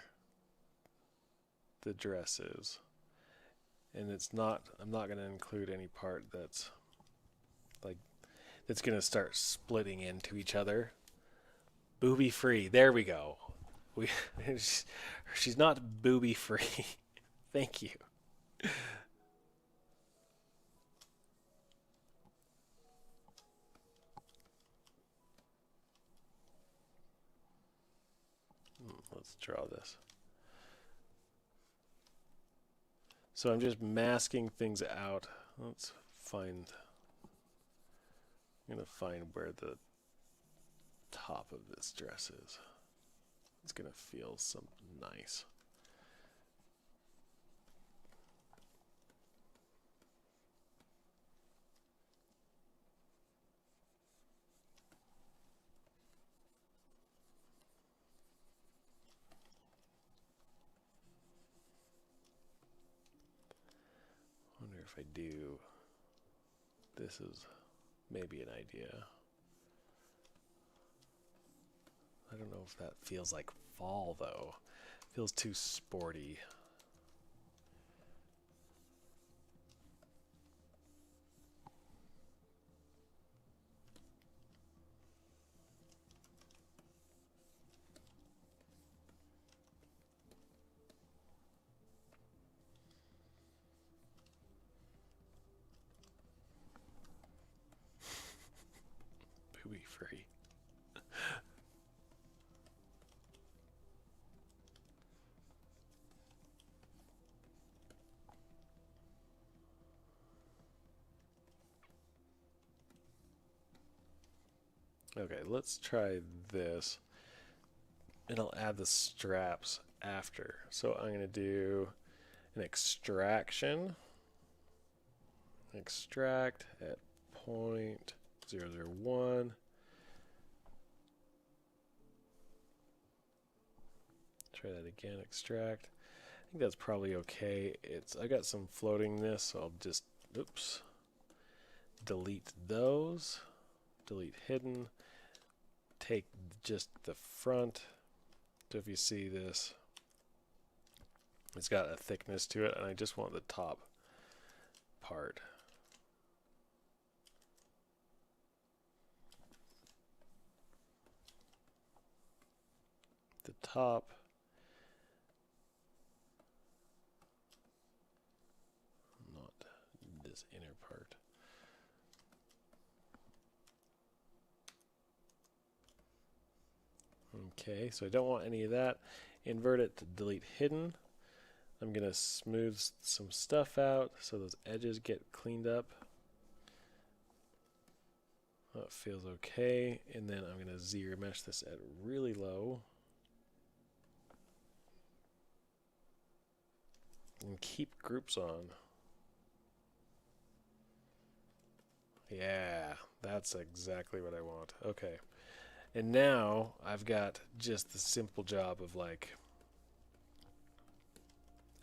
S1: the dress is. And I'm not going to include any part that's going to start splitting into each other. Booby free. There we go. She's not booby free. Thank you. Let's draw this. So I'm just masking things out. I'm going to find where the top of this dress is. It's going to feel something nice. Wonder if I do. This is maybe an idea. I don't know if that feels like fall though. Feels too sporty. free. Okay, let's try this. And I'll add the straps after. So I'm going to do an extraction. Extract at 0.001. Try that again, extract. I think that's probably okay. I got some floatingness, so I'll just, oops, delete those. Delete hidden. Take just the front. So if you see this, it's got a thickness to it, and I just want the top part. The top. Not this inner part. Okay, so I don't want any of that. Invert it to delete hidden. I'm going to smooth some stuff out so those edges get cleaned up. That feels okay. And then I'm going to ZBrush this at really low. And keep groups on. Yeah, that's exactly what I want. Okay. And now I've got just the simple job of like,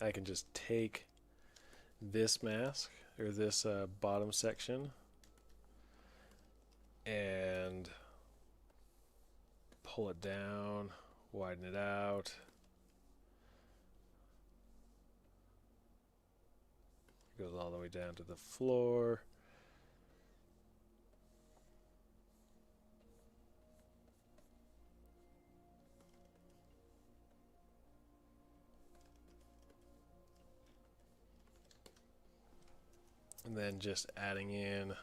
S1: I can just take this mask or this bottom section and pull it down, widen it out. It goes all the way down to the floor. And then just adding in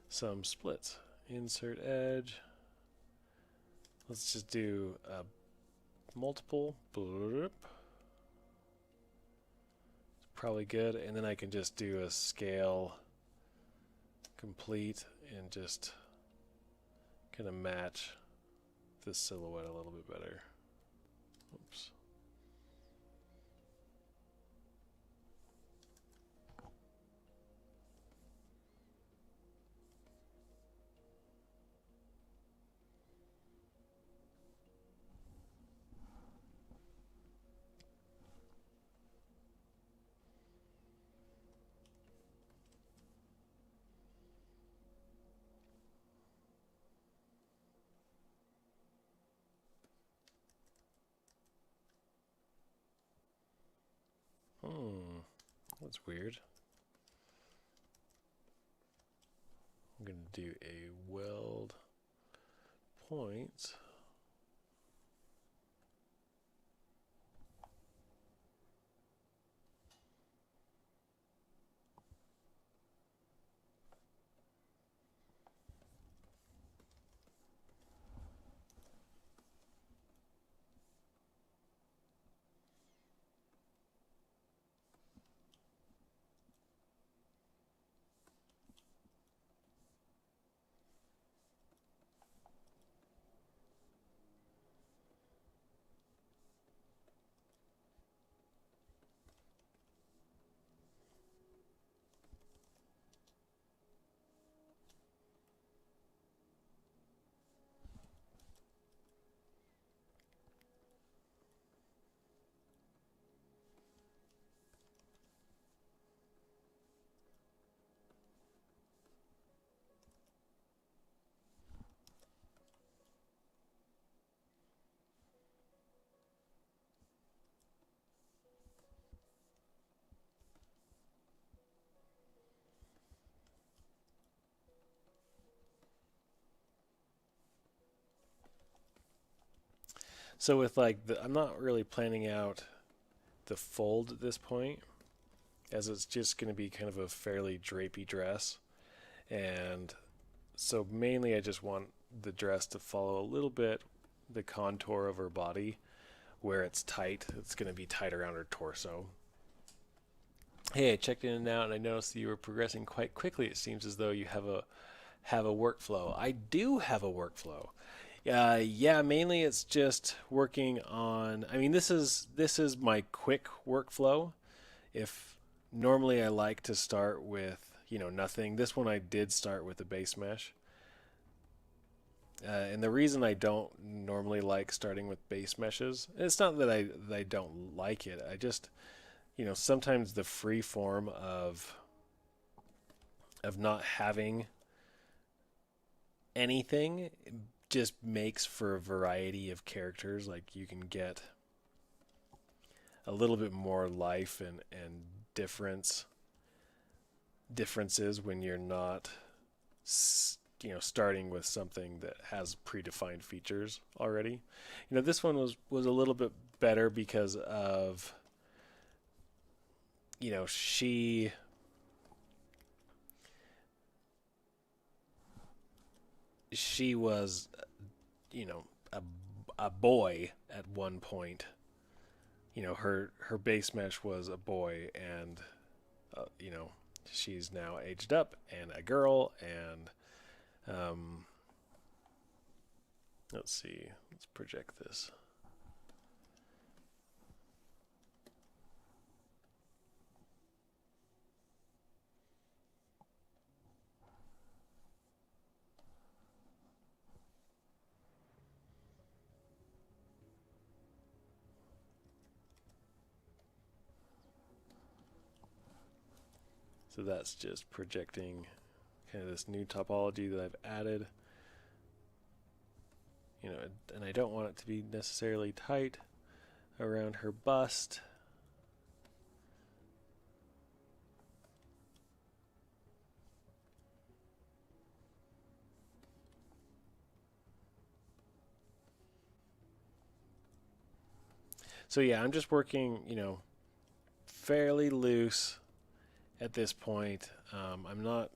S1: some splits. Insert edge. Let's just do a multiple. It's probably good. And then I can just do a scale complete and just kind of match this silhouette a little bit better. Oops. That's weird. I'm going to do a weld point. So with like I'm not really planning out the fold at this point, as it's just going to be kind of a fairly drapey dress, and So mainly I just want the dress to follow a little bit the contour of her body. Where it's tight, it's going to be tight around her torso. Hey, I checked in and out, and I noticed that you were progressing quite quickly. It seems as though you have a workflow. I do have a workflow. Yeah, mainly it's just working on. I mean, this is my quick workflow. If normally I like to start with nothing. This one I did start with a base mesh. And the reason I don't normally like starting with base meshes, it's not that I don't like it. I just, sometimes the free form of not having anything just makes for a variety of characters. Like you can get a little bit more life and differences when you're not starting with something that has predefined features already. This one was a little bit better because of she was a boy at one point. Her base mesh was a boy, and she's now aged up and a girl, and let's see. Let's project this. So that's just projecting kind of this new topology that I've added. And I don't want it to be necessarily tight around her bust. So yeah, I'm just working, fairly loose at this point. I'm not,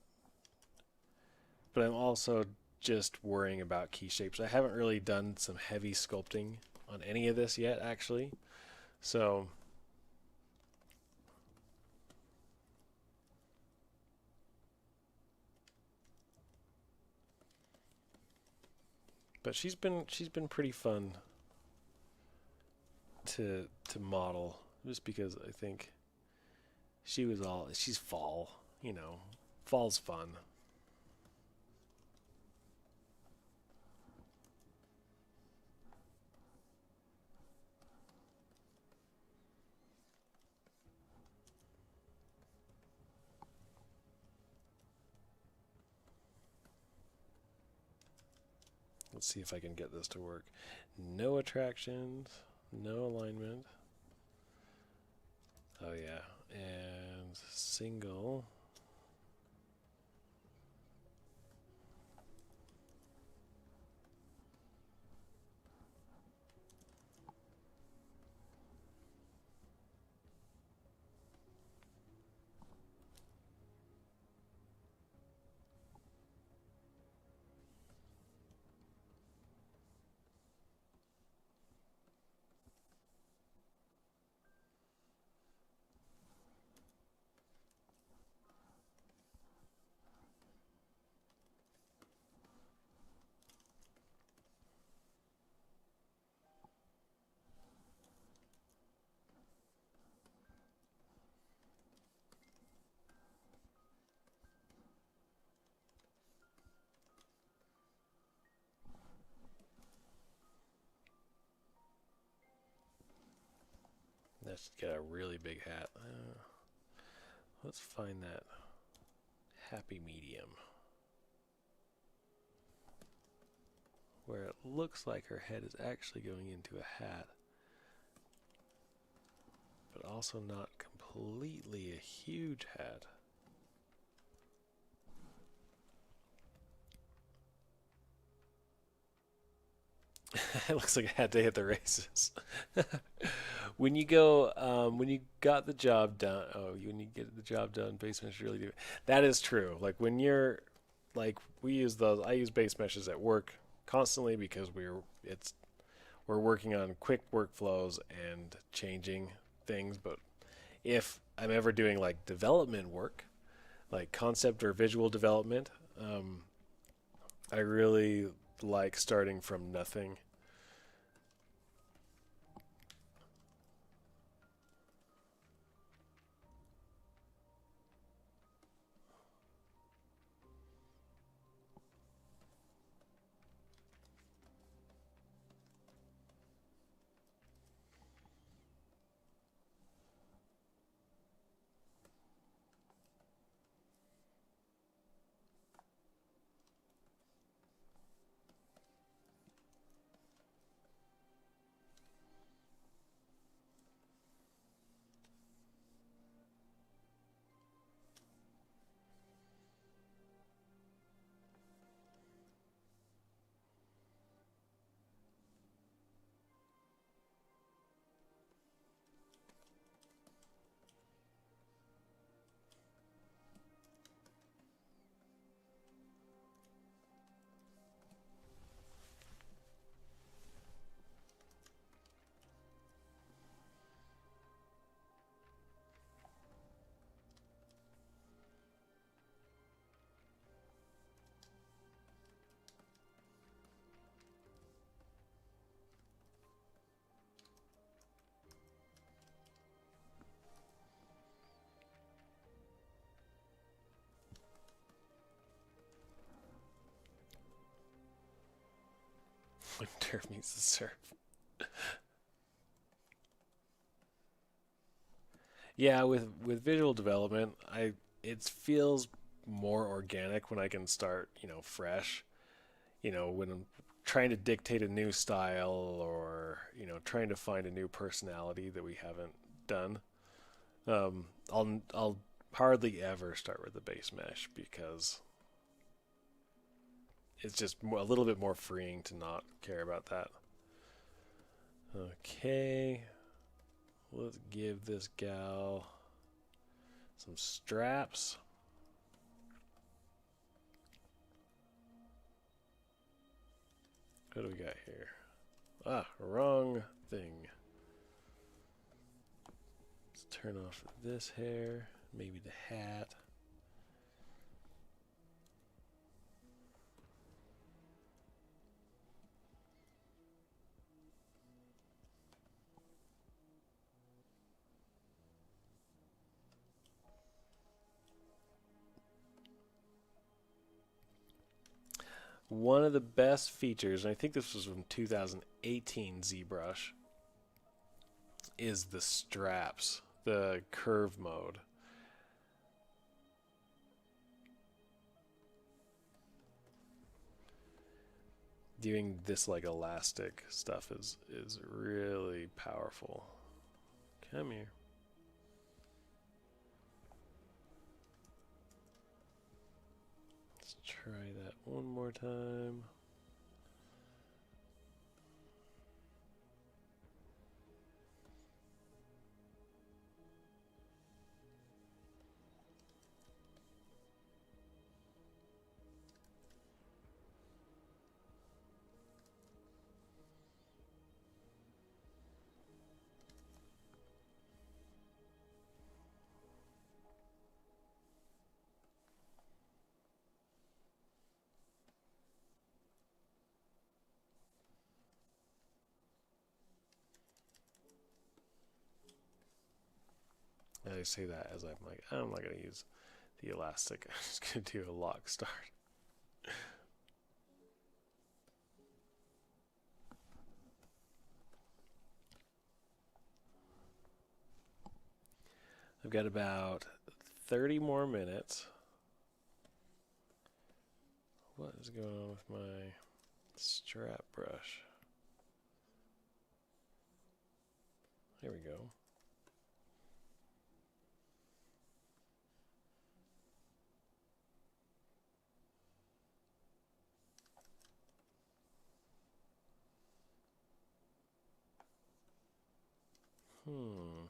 S1: but I'm also just worrying about key shapes. I haven't really done some heavy sculpting on any of this yet, actually. So but she's been pretty fun to model, just because I think she's fall, fall's fun. Let's see if I can get this to work. No attractions, no alignment. Oh yeah, and single. Let's get a really big hat. Let's find that happy medium where it looks like her head is actually going into a hat, but also not completely a huge hat. It looks like I had to hit the races. When you got the job done, when you get the job done, basements really do. That is true. Like when you're like we use those. I use base meshes at work constantly because we're working on quick workflows and changing things. But if I'm ever doing like development work, like concept or visual development, I really like starting from nothing. Winter meets the surf. Yeah, with visual development, I it feels more organic when I can start, fresh. When I'm trying to dictate a new style or, trying to find a new personality that we haven't done. I'll hardly ever start with the base mesh because it's just a little bit more freeing to not care about that. Okay, let's give this gal some straps. What do we got here? Ah, wrong thing. Let's turn off this hair, maybe the hat. One of the best features, and I think this was from 2018 ZBrush, is the straps, the curve mode. Doing this like elastic stuff is really powerful. Come here. Let's try that one more time. I say that as I'm like, I'm not going to use the elastic. I'm just going to do a lock start. I've got about 30 more minutes. What is going on with my strap brush? There we go. Hmm.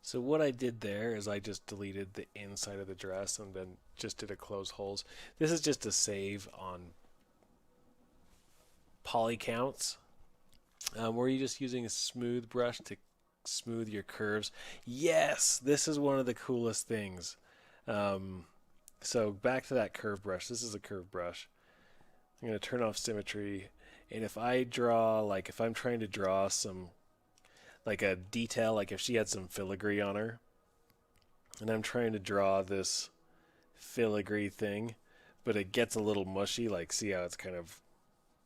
S1: So what I did there is I just deleted the inside of the dress and then just did a close holes. This is just a save on poly counts. Were you just using a smooth brush to smooth your curves? Yes, this is one of the coolest things. So back to that curve brush. This is a curve brush. I'm going to turn off symmetry. And if I draw, like if I'm trying to draw some, like a detail, like if she had some filigree on her, and I'm trying to draw this filigree thing, but it gets a little mushy, like see how it's kind of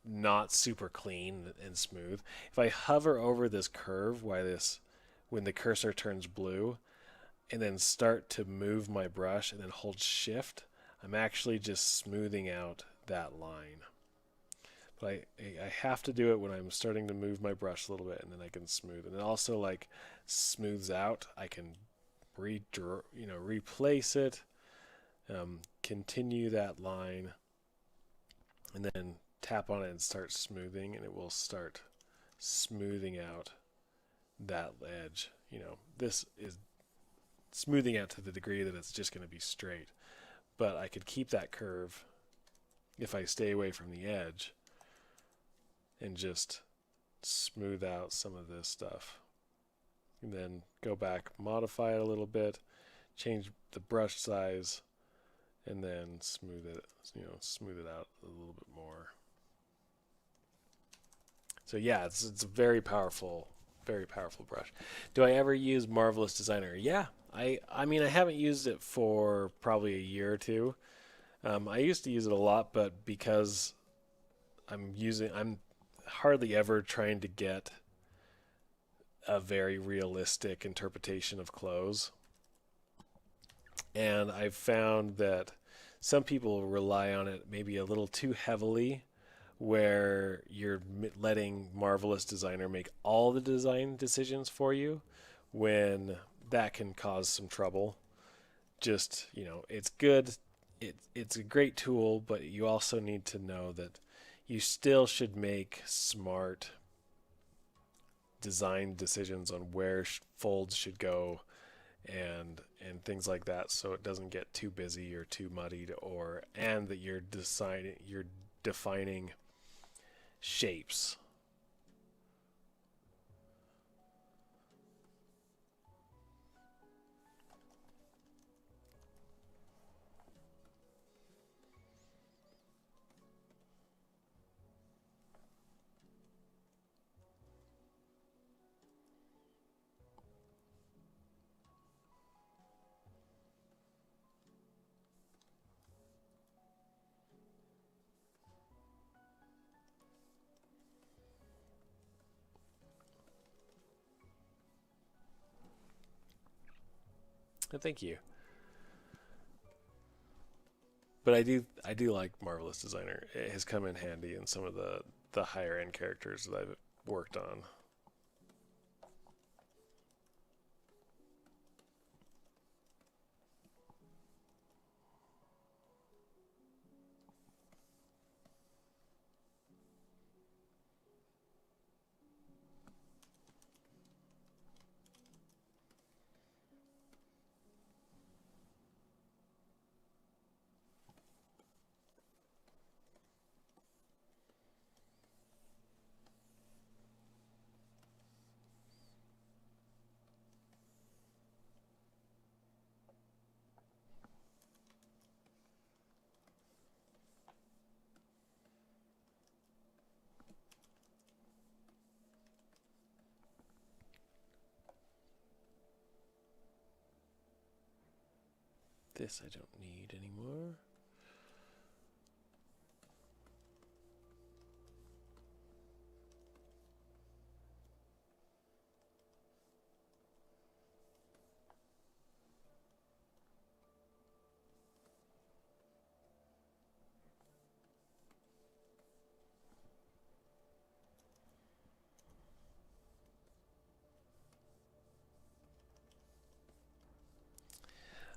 S1: not super clean and smooth. If I hover over this curve, when the cursor turns blue, and then start to move my brush and then hold shift, I'm actually just smoothing out that line. But I have to do it when I'm starting to move my brush a little bit, and then I can smooth. And it also like smooths out. I can replace it, continue that line, and then tap on it and start smoothing, and it will start smoothing out that edge. This is smoothing out to the degree that it's just going to be straight. But I could keep that curve if I stay away from the edge and just smooth out some of this stuff. And then go back, modify it a little bit, change the brush size, and then smooth it out a little bit more. So yeah, it's a very powerful brush. Do I ever use Marvelous Designer? Yeah, I mean I haven't used it for probably a year or two. I used to use it a lot, but because I'm hardly ever trying to get a very realistic interpretation of clothes. And I've found that some people rely on it maybe a little too heavily, where you're letting Marvelous Designer make all the design decisions for you, when that can cause some trouble. Just, it's good. It's a great tool, but you also need to know that you still should make smart design decisions on where folds should go and things like that, so it doesn't get too busy or too muddied, and that you're defining shapes. Thank you. But I do like Marvelous Designer. It has come in handy in some of the higher end characters that I've worked on. This I don't need anymore.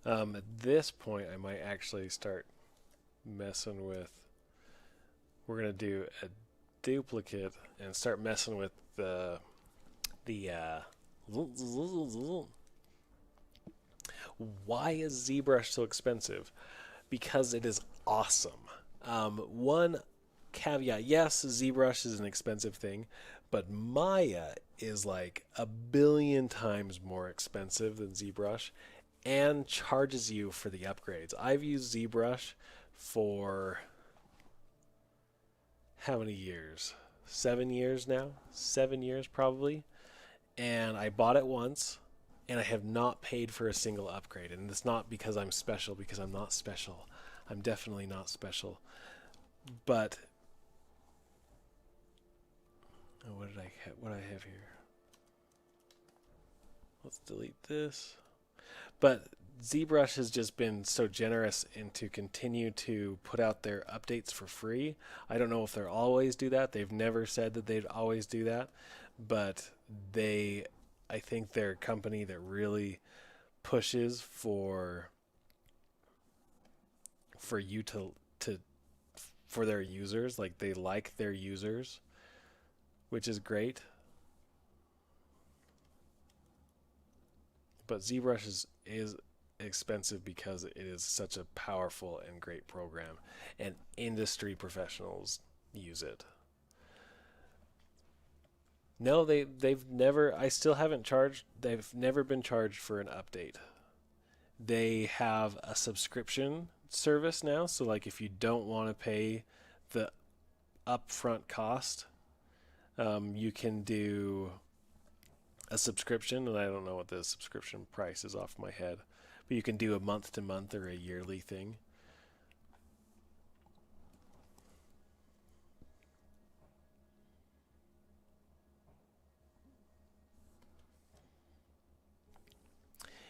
S1: At this point, I might actually start messing with. We're gonna do a duplicate and start messing with the Why is ZBrush so expensive? Because it is awesome. One caveat, yes, ZBrush is an expensive thing, but Maya is like a billion times more expensive than ZBrush and charges you for the upgrades. I've used ZBrush for how many years? 7 years now? 7 years probably. And I bought it once and I have not paid for a single upgrade. And it's not because I'm special, because I'm not special. I'm definitely not special. But what I have here? Let's delete this. But ZBrush has just been so generous and to continue to put out their updates for free. I don't know if they'll always do that. They've never said that they'd always do that, but I think they're a company that really pushes for you to for their users. Like they like their users, which is great. But ZBrush is expensive because it is such a powerful and great program, and industry professionals use it. No, they've never. I still haven't charged. They've never been charged for an update. They have a subscription service now, so like if you don't want to pay the upfront cost, you can do a subscription, and I don't know what the subscription price is off my head, but you can do a month to month or a yearly thing.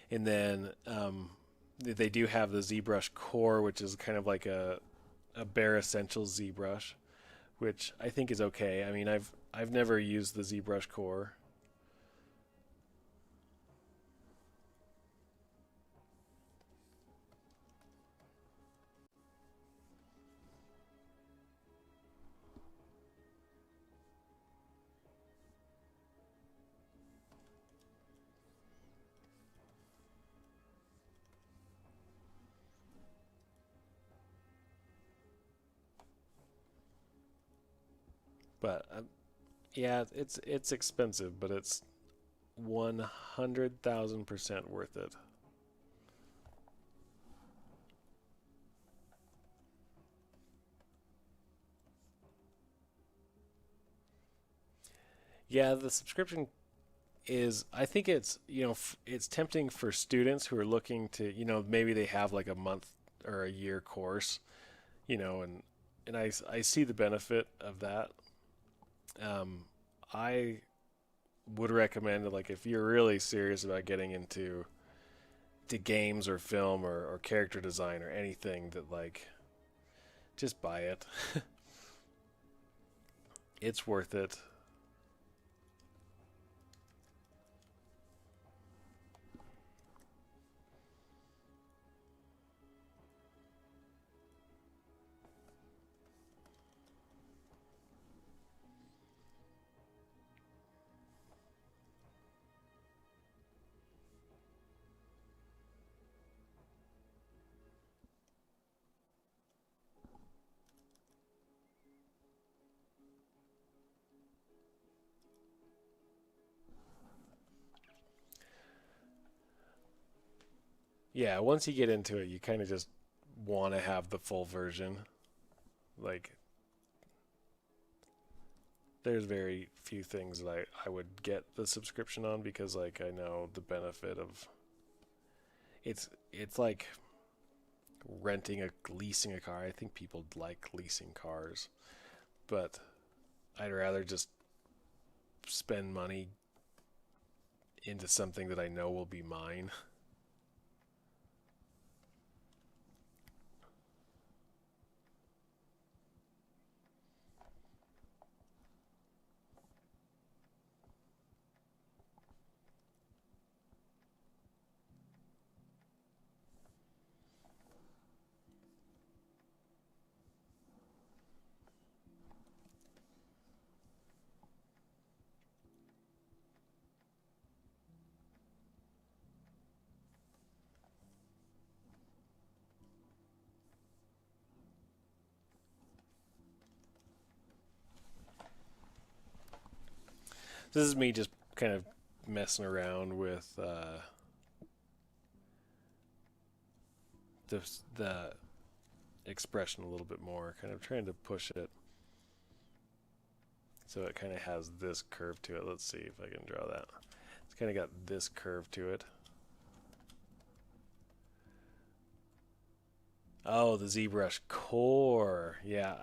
S1: And then they do have the ZBrush Core, which is kind of like a bare essentials ZBrush, which I think is okay. I mean, I've never used the ZBrush Core. But yeah, it's expensive, but it's 100,000% worth it. Yeah, the subscription is, I think it's, it's tempting for students who are looking to, maybe they have like a month or a year course, and I see the benefit of that. I would recommend it, like if you're really serious about getting into games or film or character design or anything, that like just buy it. It's worth it. Yeah, once you get into it, you kind of just want to have the full version. Like, there's very few things that I would get the subscription on because, like, I know the benefit of it's like leasing a car. I think people like leasing cars, but I'd rather just spend money into something that I know will be mine. This is me just kind of messing around with the expression a little bit more, kind of trying to push it so it kind of has this curve to it. Let's see if I can draw that. It's kind of got this curve to it. Oh, the ZBrush core. Yeah,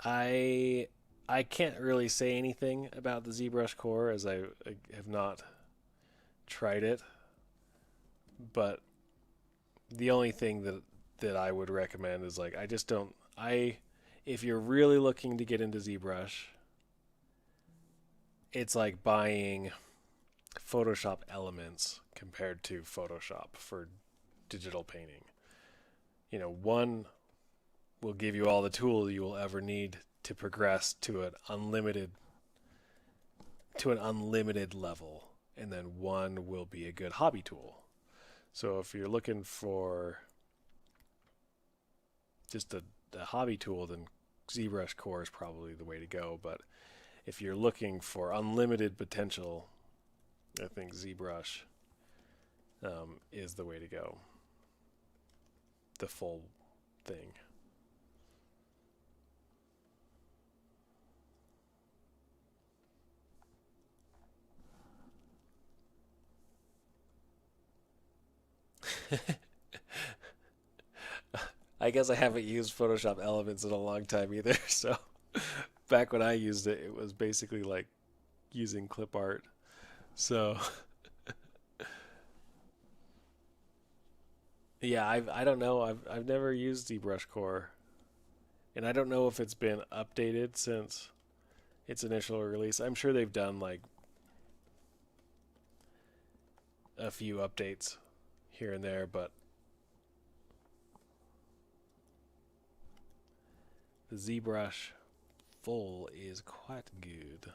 S1: I can't really say anything about the ZBrush core as I have not tried it, but the only thing that I would recommend is like I just don't if you're really looking to get into ZBrush, it's like buying Photoshop elements compared to Photoshop for digital painting. You know, one will give you all the tools you will ever need to progress to an unlimited level, and then one will be a good hobby tool. So if you're looking for just a hobby tool, then ZBrush Core is probably the way to go. But if you're looking for unlimited potential, I think ZBrush is the way to go. The full thing. I guess I haven't used Photoshop Elements in a long time either. So back when I used it, it was basically like using clip art. So yeah, I don't know. I've never used ZBrush Core, and I don't know if it's been updated since its initial release. I'm sure they've done like a few updates here and there, but the ZBrush full is quite good.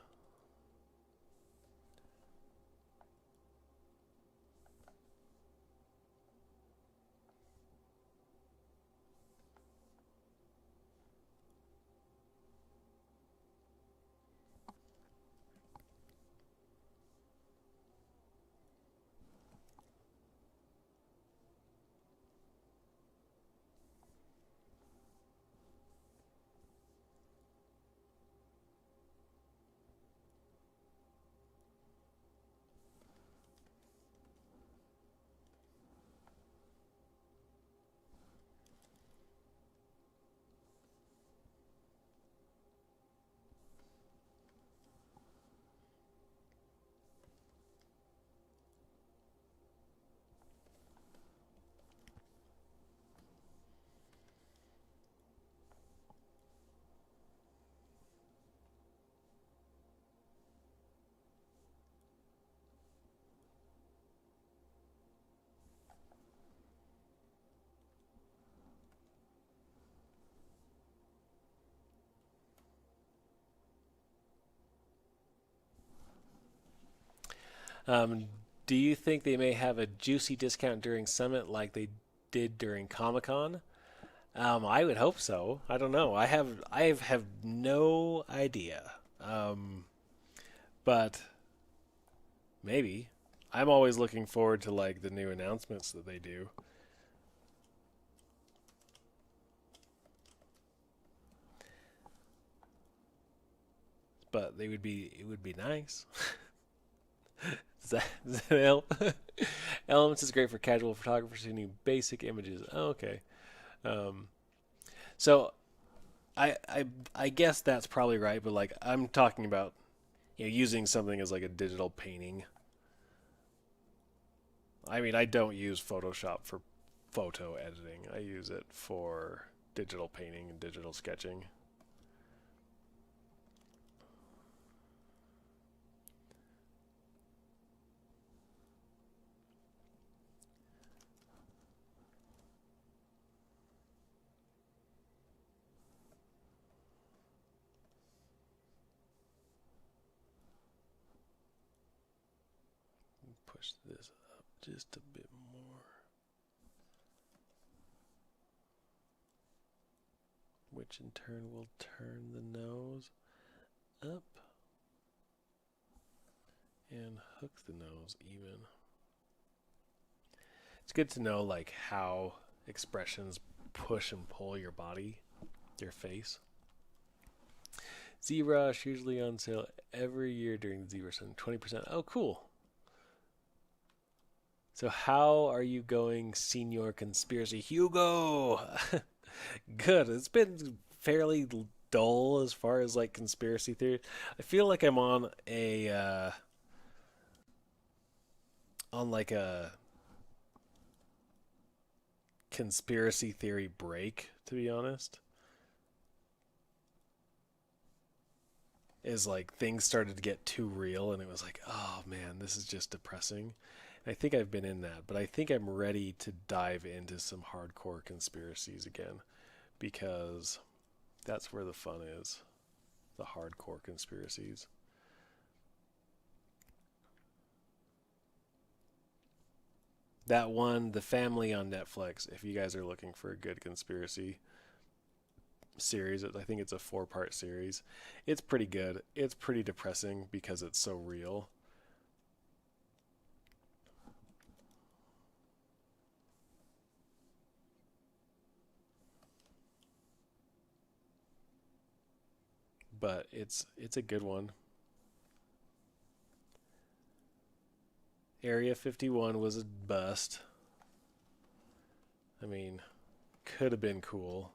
S1: Um, do you think they may have a juicy discount during Summit like they did during Comic Con? I would hope so. I don't know. I have no idea. But maybe. I'm always looking forward to like the new announcements that they do. But it would be nice. Does that help? Elements is great for casual photographers who need basic images. Oh, okay. Um, so I guess that's probably right, but like I'm talking about using something as like a digital painting. I mean, I don't use Photoshop for photo editing. I use it for digital painting and digital sketching. Push this up just a bit more, which in turn will turn the nose up. and hook the nose even. It's good to know like how expressions push and pull your body, your face. ZBrush usually on sale every year during the ZBrush, 20%. Oh, cool. So how are you going, Senior Conspiracy Hugo? Good. It's been fairly dull as far as like conspiracy theory. I feel like I'm on like a conspiracy theory break, to be honest. Is like things started to get too real and it was like, oh man, this is just depressing. And I think I've been in that, but I think I'm ready to dive into some hardcore conspiracies again because that's where the fun is. The hardcore conspiracies. That one, The Family on Netflix, if you guys are looking for a good conspiracy series, I think it's a 4-part series. It's pretty good. It's pretty depressing because it's so real. But it's a good one. Area 51 was a bust. I mean, could have been cool.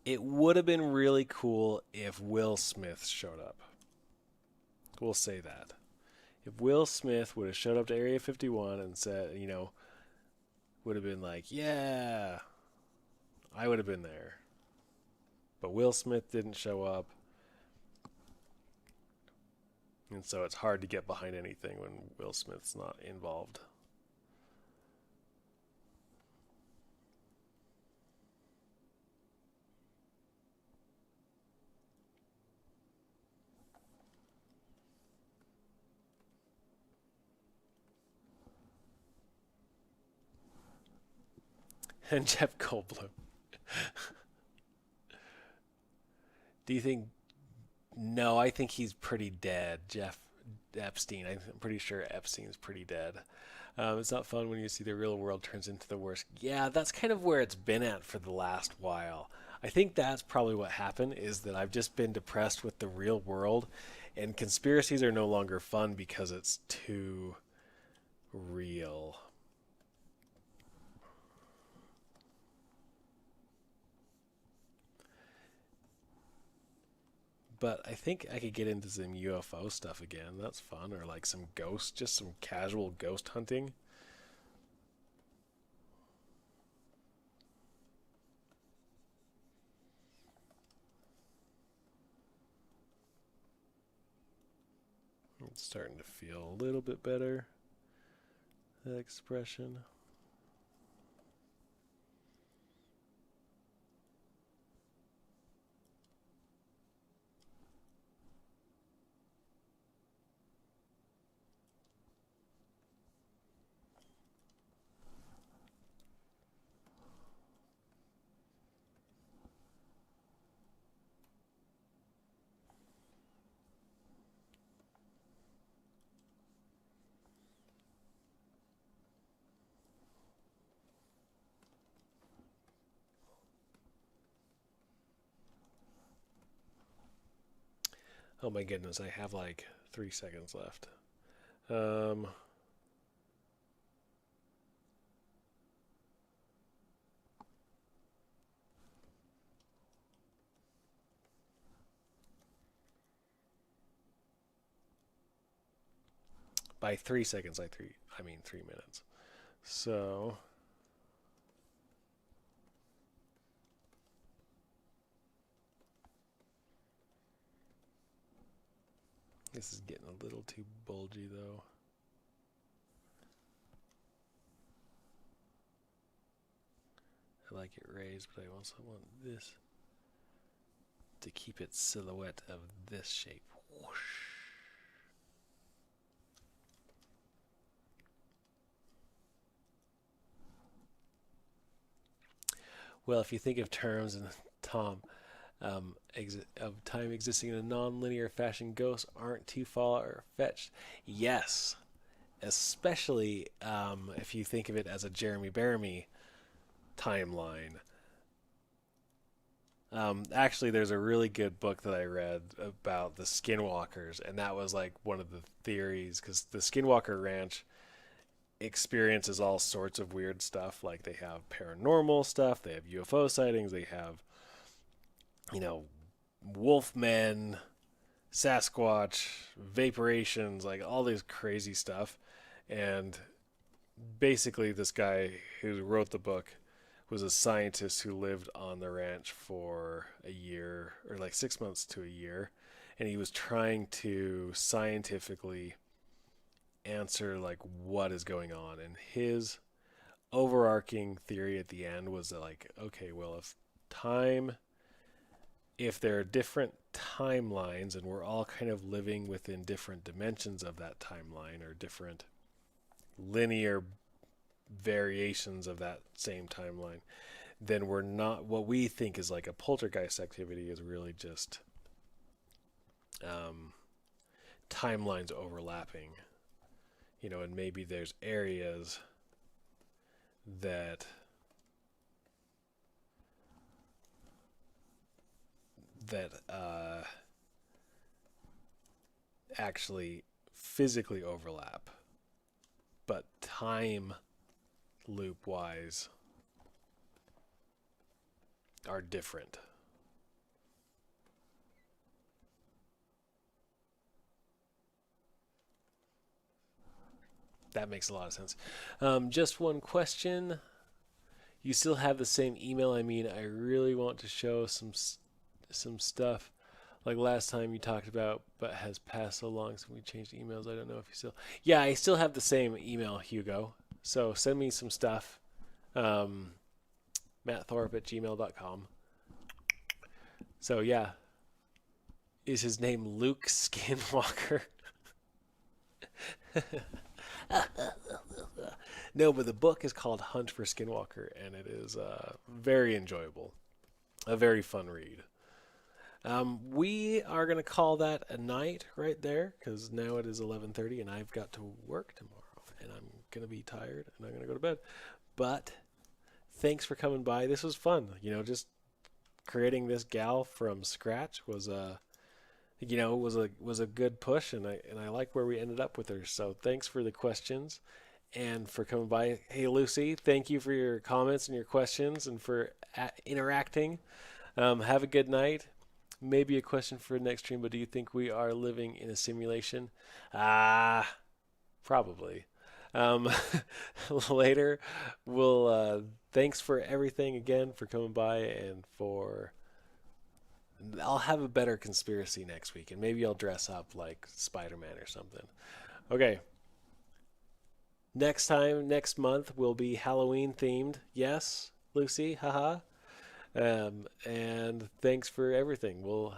S1: It would have been really cool if Will Smith showed up. We'll say that. If Will Smith would have showed up to Area 51 and said, you know, would have been like, yeah, I would have been there. But Will Smith didn't show up. And so it's hard to get behind anything when Will Smith's not involved. And Jeff Goldblum. Do you think? No, I think he's pretty dead. Jeff Epstein. I'm pretty sure Epstein's pretty dead. It's not fun when you see the real world turns into the worst. Yeah, that's kind of where it's been at for the last while. I think that's probably what happened is that I've just been depressed with the real world, and conspiracies are no longer fun because it's too real. But I think I could get into some UFO stuff again. That's fun. Or like some ghosts, just some casual ghost hunting. It's starting to feel a little bit better. That expression. Oh my goodness, I have like 3 seconds left. Um, by 3 seconds, I mean 3 minutes. So this is getting a little too bulgy though. I like it raised, but I also want this to keep its silhouette of this shape. Whoosh. Well, if you think of terms, and Tom, of time existing in a non-linear fashion, ghosts aren't too far-fetched. Yes, especially if you think of it as a Jeremy Bearimy timeline. Actually, there's a really good book that I read about the Skinwalkers, and that was like one of the theories, because the Skinwalker Ranch experiences all sorts of weird stuff. Like they have paranormal stuff, they have UFO sightings, they have, you know, wolfmen, Sasquatch, vaporations, like all this crazy stuff. And basically, this guy who wrote the book was a scientist who lived on the ranch for a year, or like 6 months to a year, and he was trying to scientifically answer like what is going on. And his overarching theory at the end was that, like, okay, well, if there are different timelines and we're all kind of living within different dimensions of that timeline, or different linear variations of that same timeline, then we're not, what we think is like a poltergeist activity is really just timelines overlapping, you know. And maybe there's areas that actually physically overlap, but time loop wise are different. That makes a lot of sense. Just one question. You still have the same email? I mean, I really want to show some stuff like last time you talked about, but has passed so long since we changed emails. I don't know if you still. Yeah, I still have the same email, Hugo. So send me some stuff. MattThorup@gmail.com. So yeah, is his name Luke Skinwalker? No, but the book is called Hunt for Skinwalker, and it is very enjoyable, a very fun read. We are going to call that a night right there, because now it is 11:30 and I've got to work tomorrow, and I'm going to be tired and I'm going to go to bed. But thanks for coming by. This was fun. You know, just creating this gal from scratch was a good push, and I like where we ended up with her. So thanks for the questions and for coming by. Hey Lucy, thank you for your comments and your questions and for interacting. Have a good night. Maybe a question for next stream, but do you think we are living in a simulation? Probably. Um, Later, we'll. Thanks for everything again, for coming by, and for. I'll have a better conspiracy next week, and maybe I'll dress up like Spider-Man or something. Okay. Next month will be Halloween themed. Yes, Lucy, haha. And thanks for everything. We'll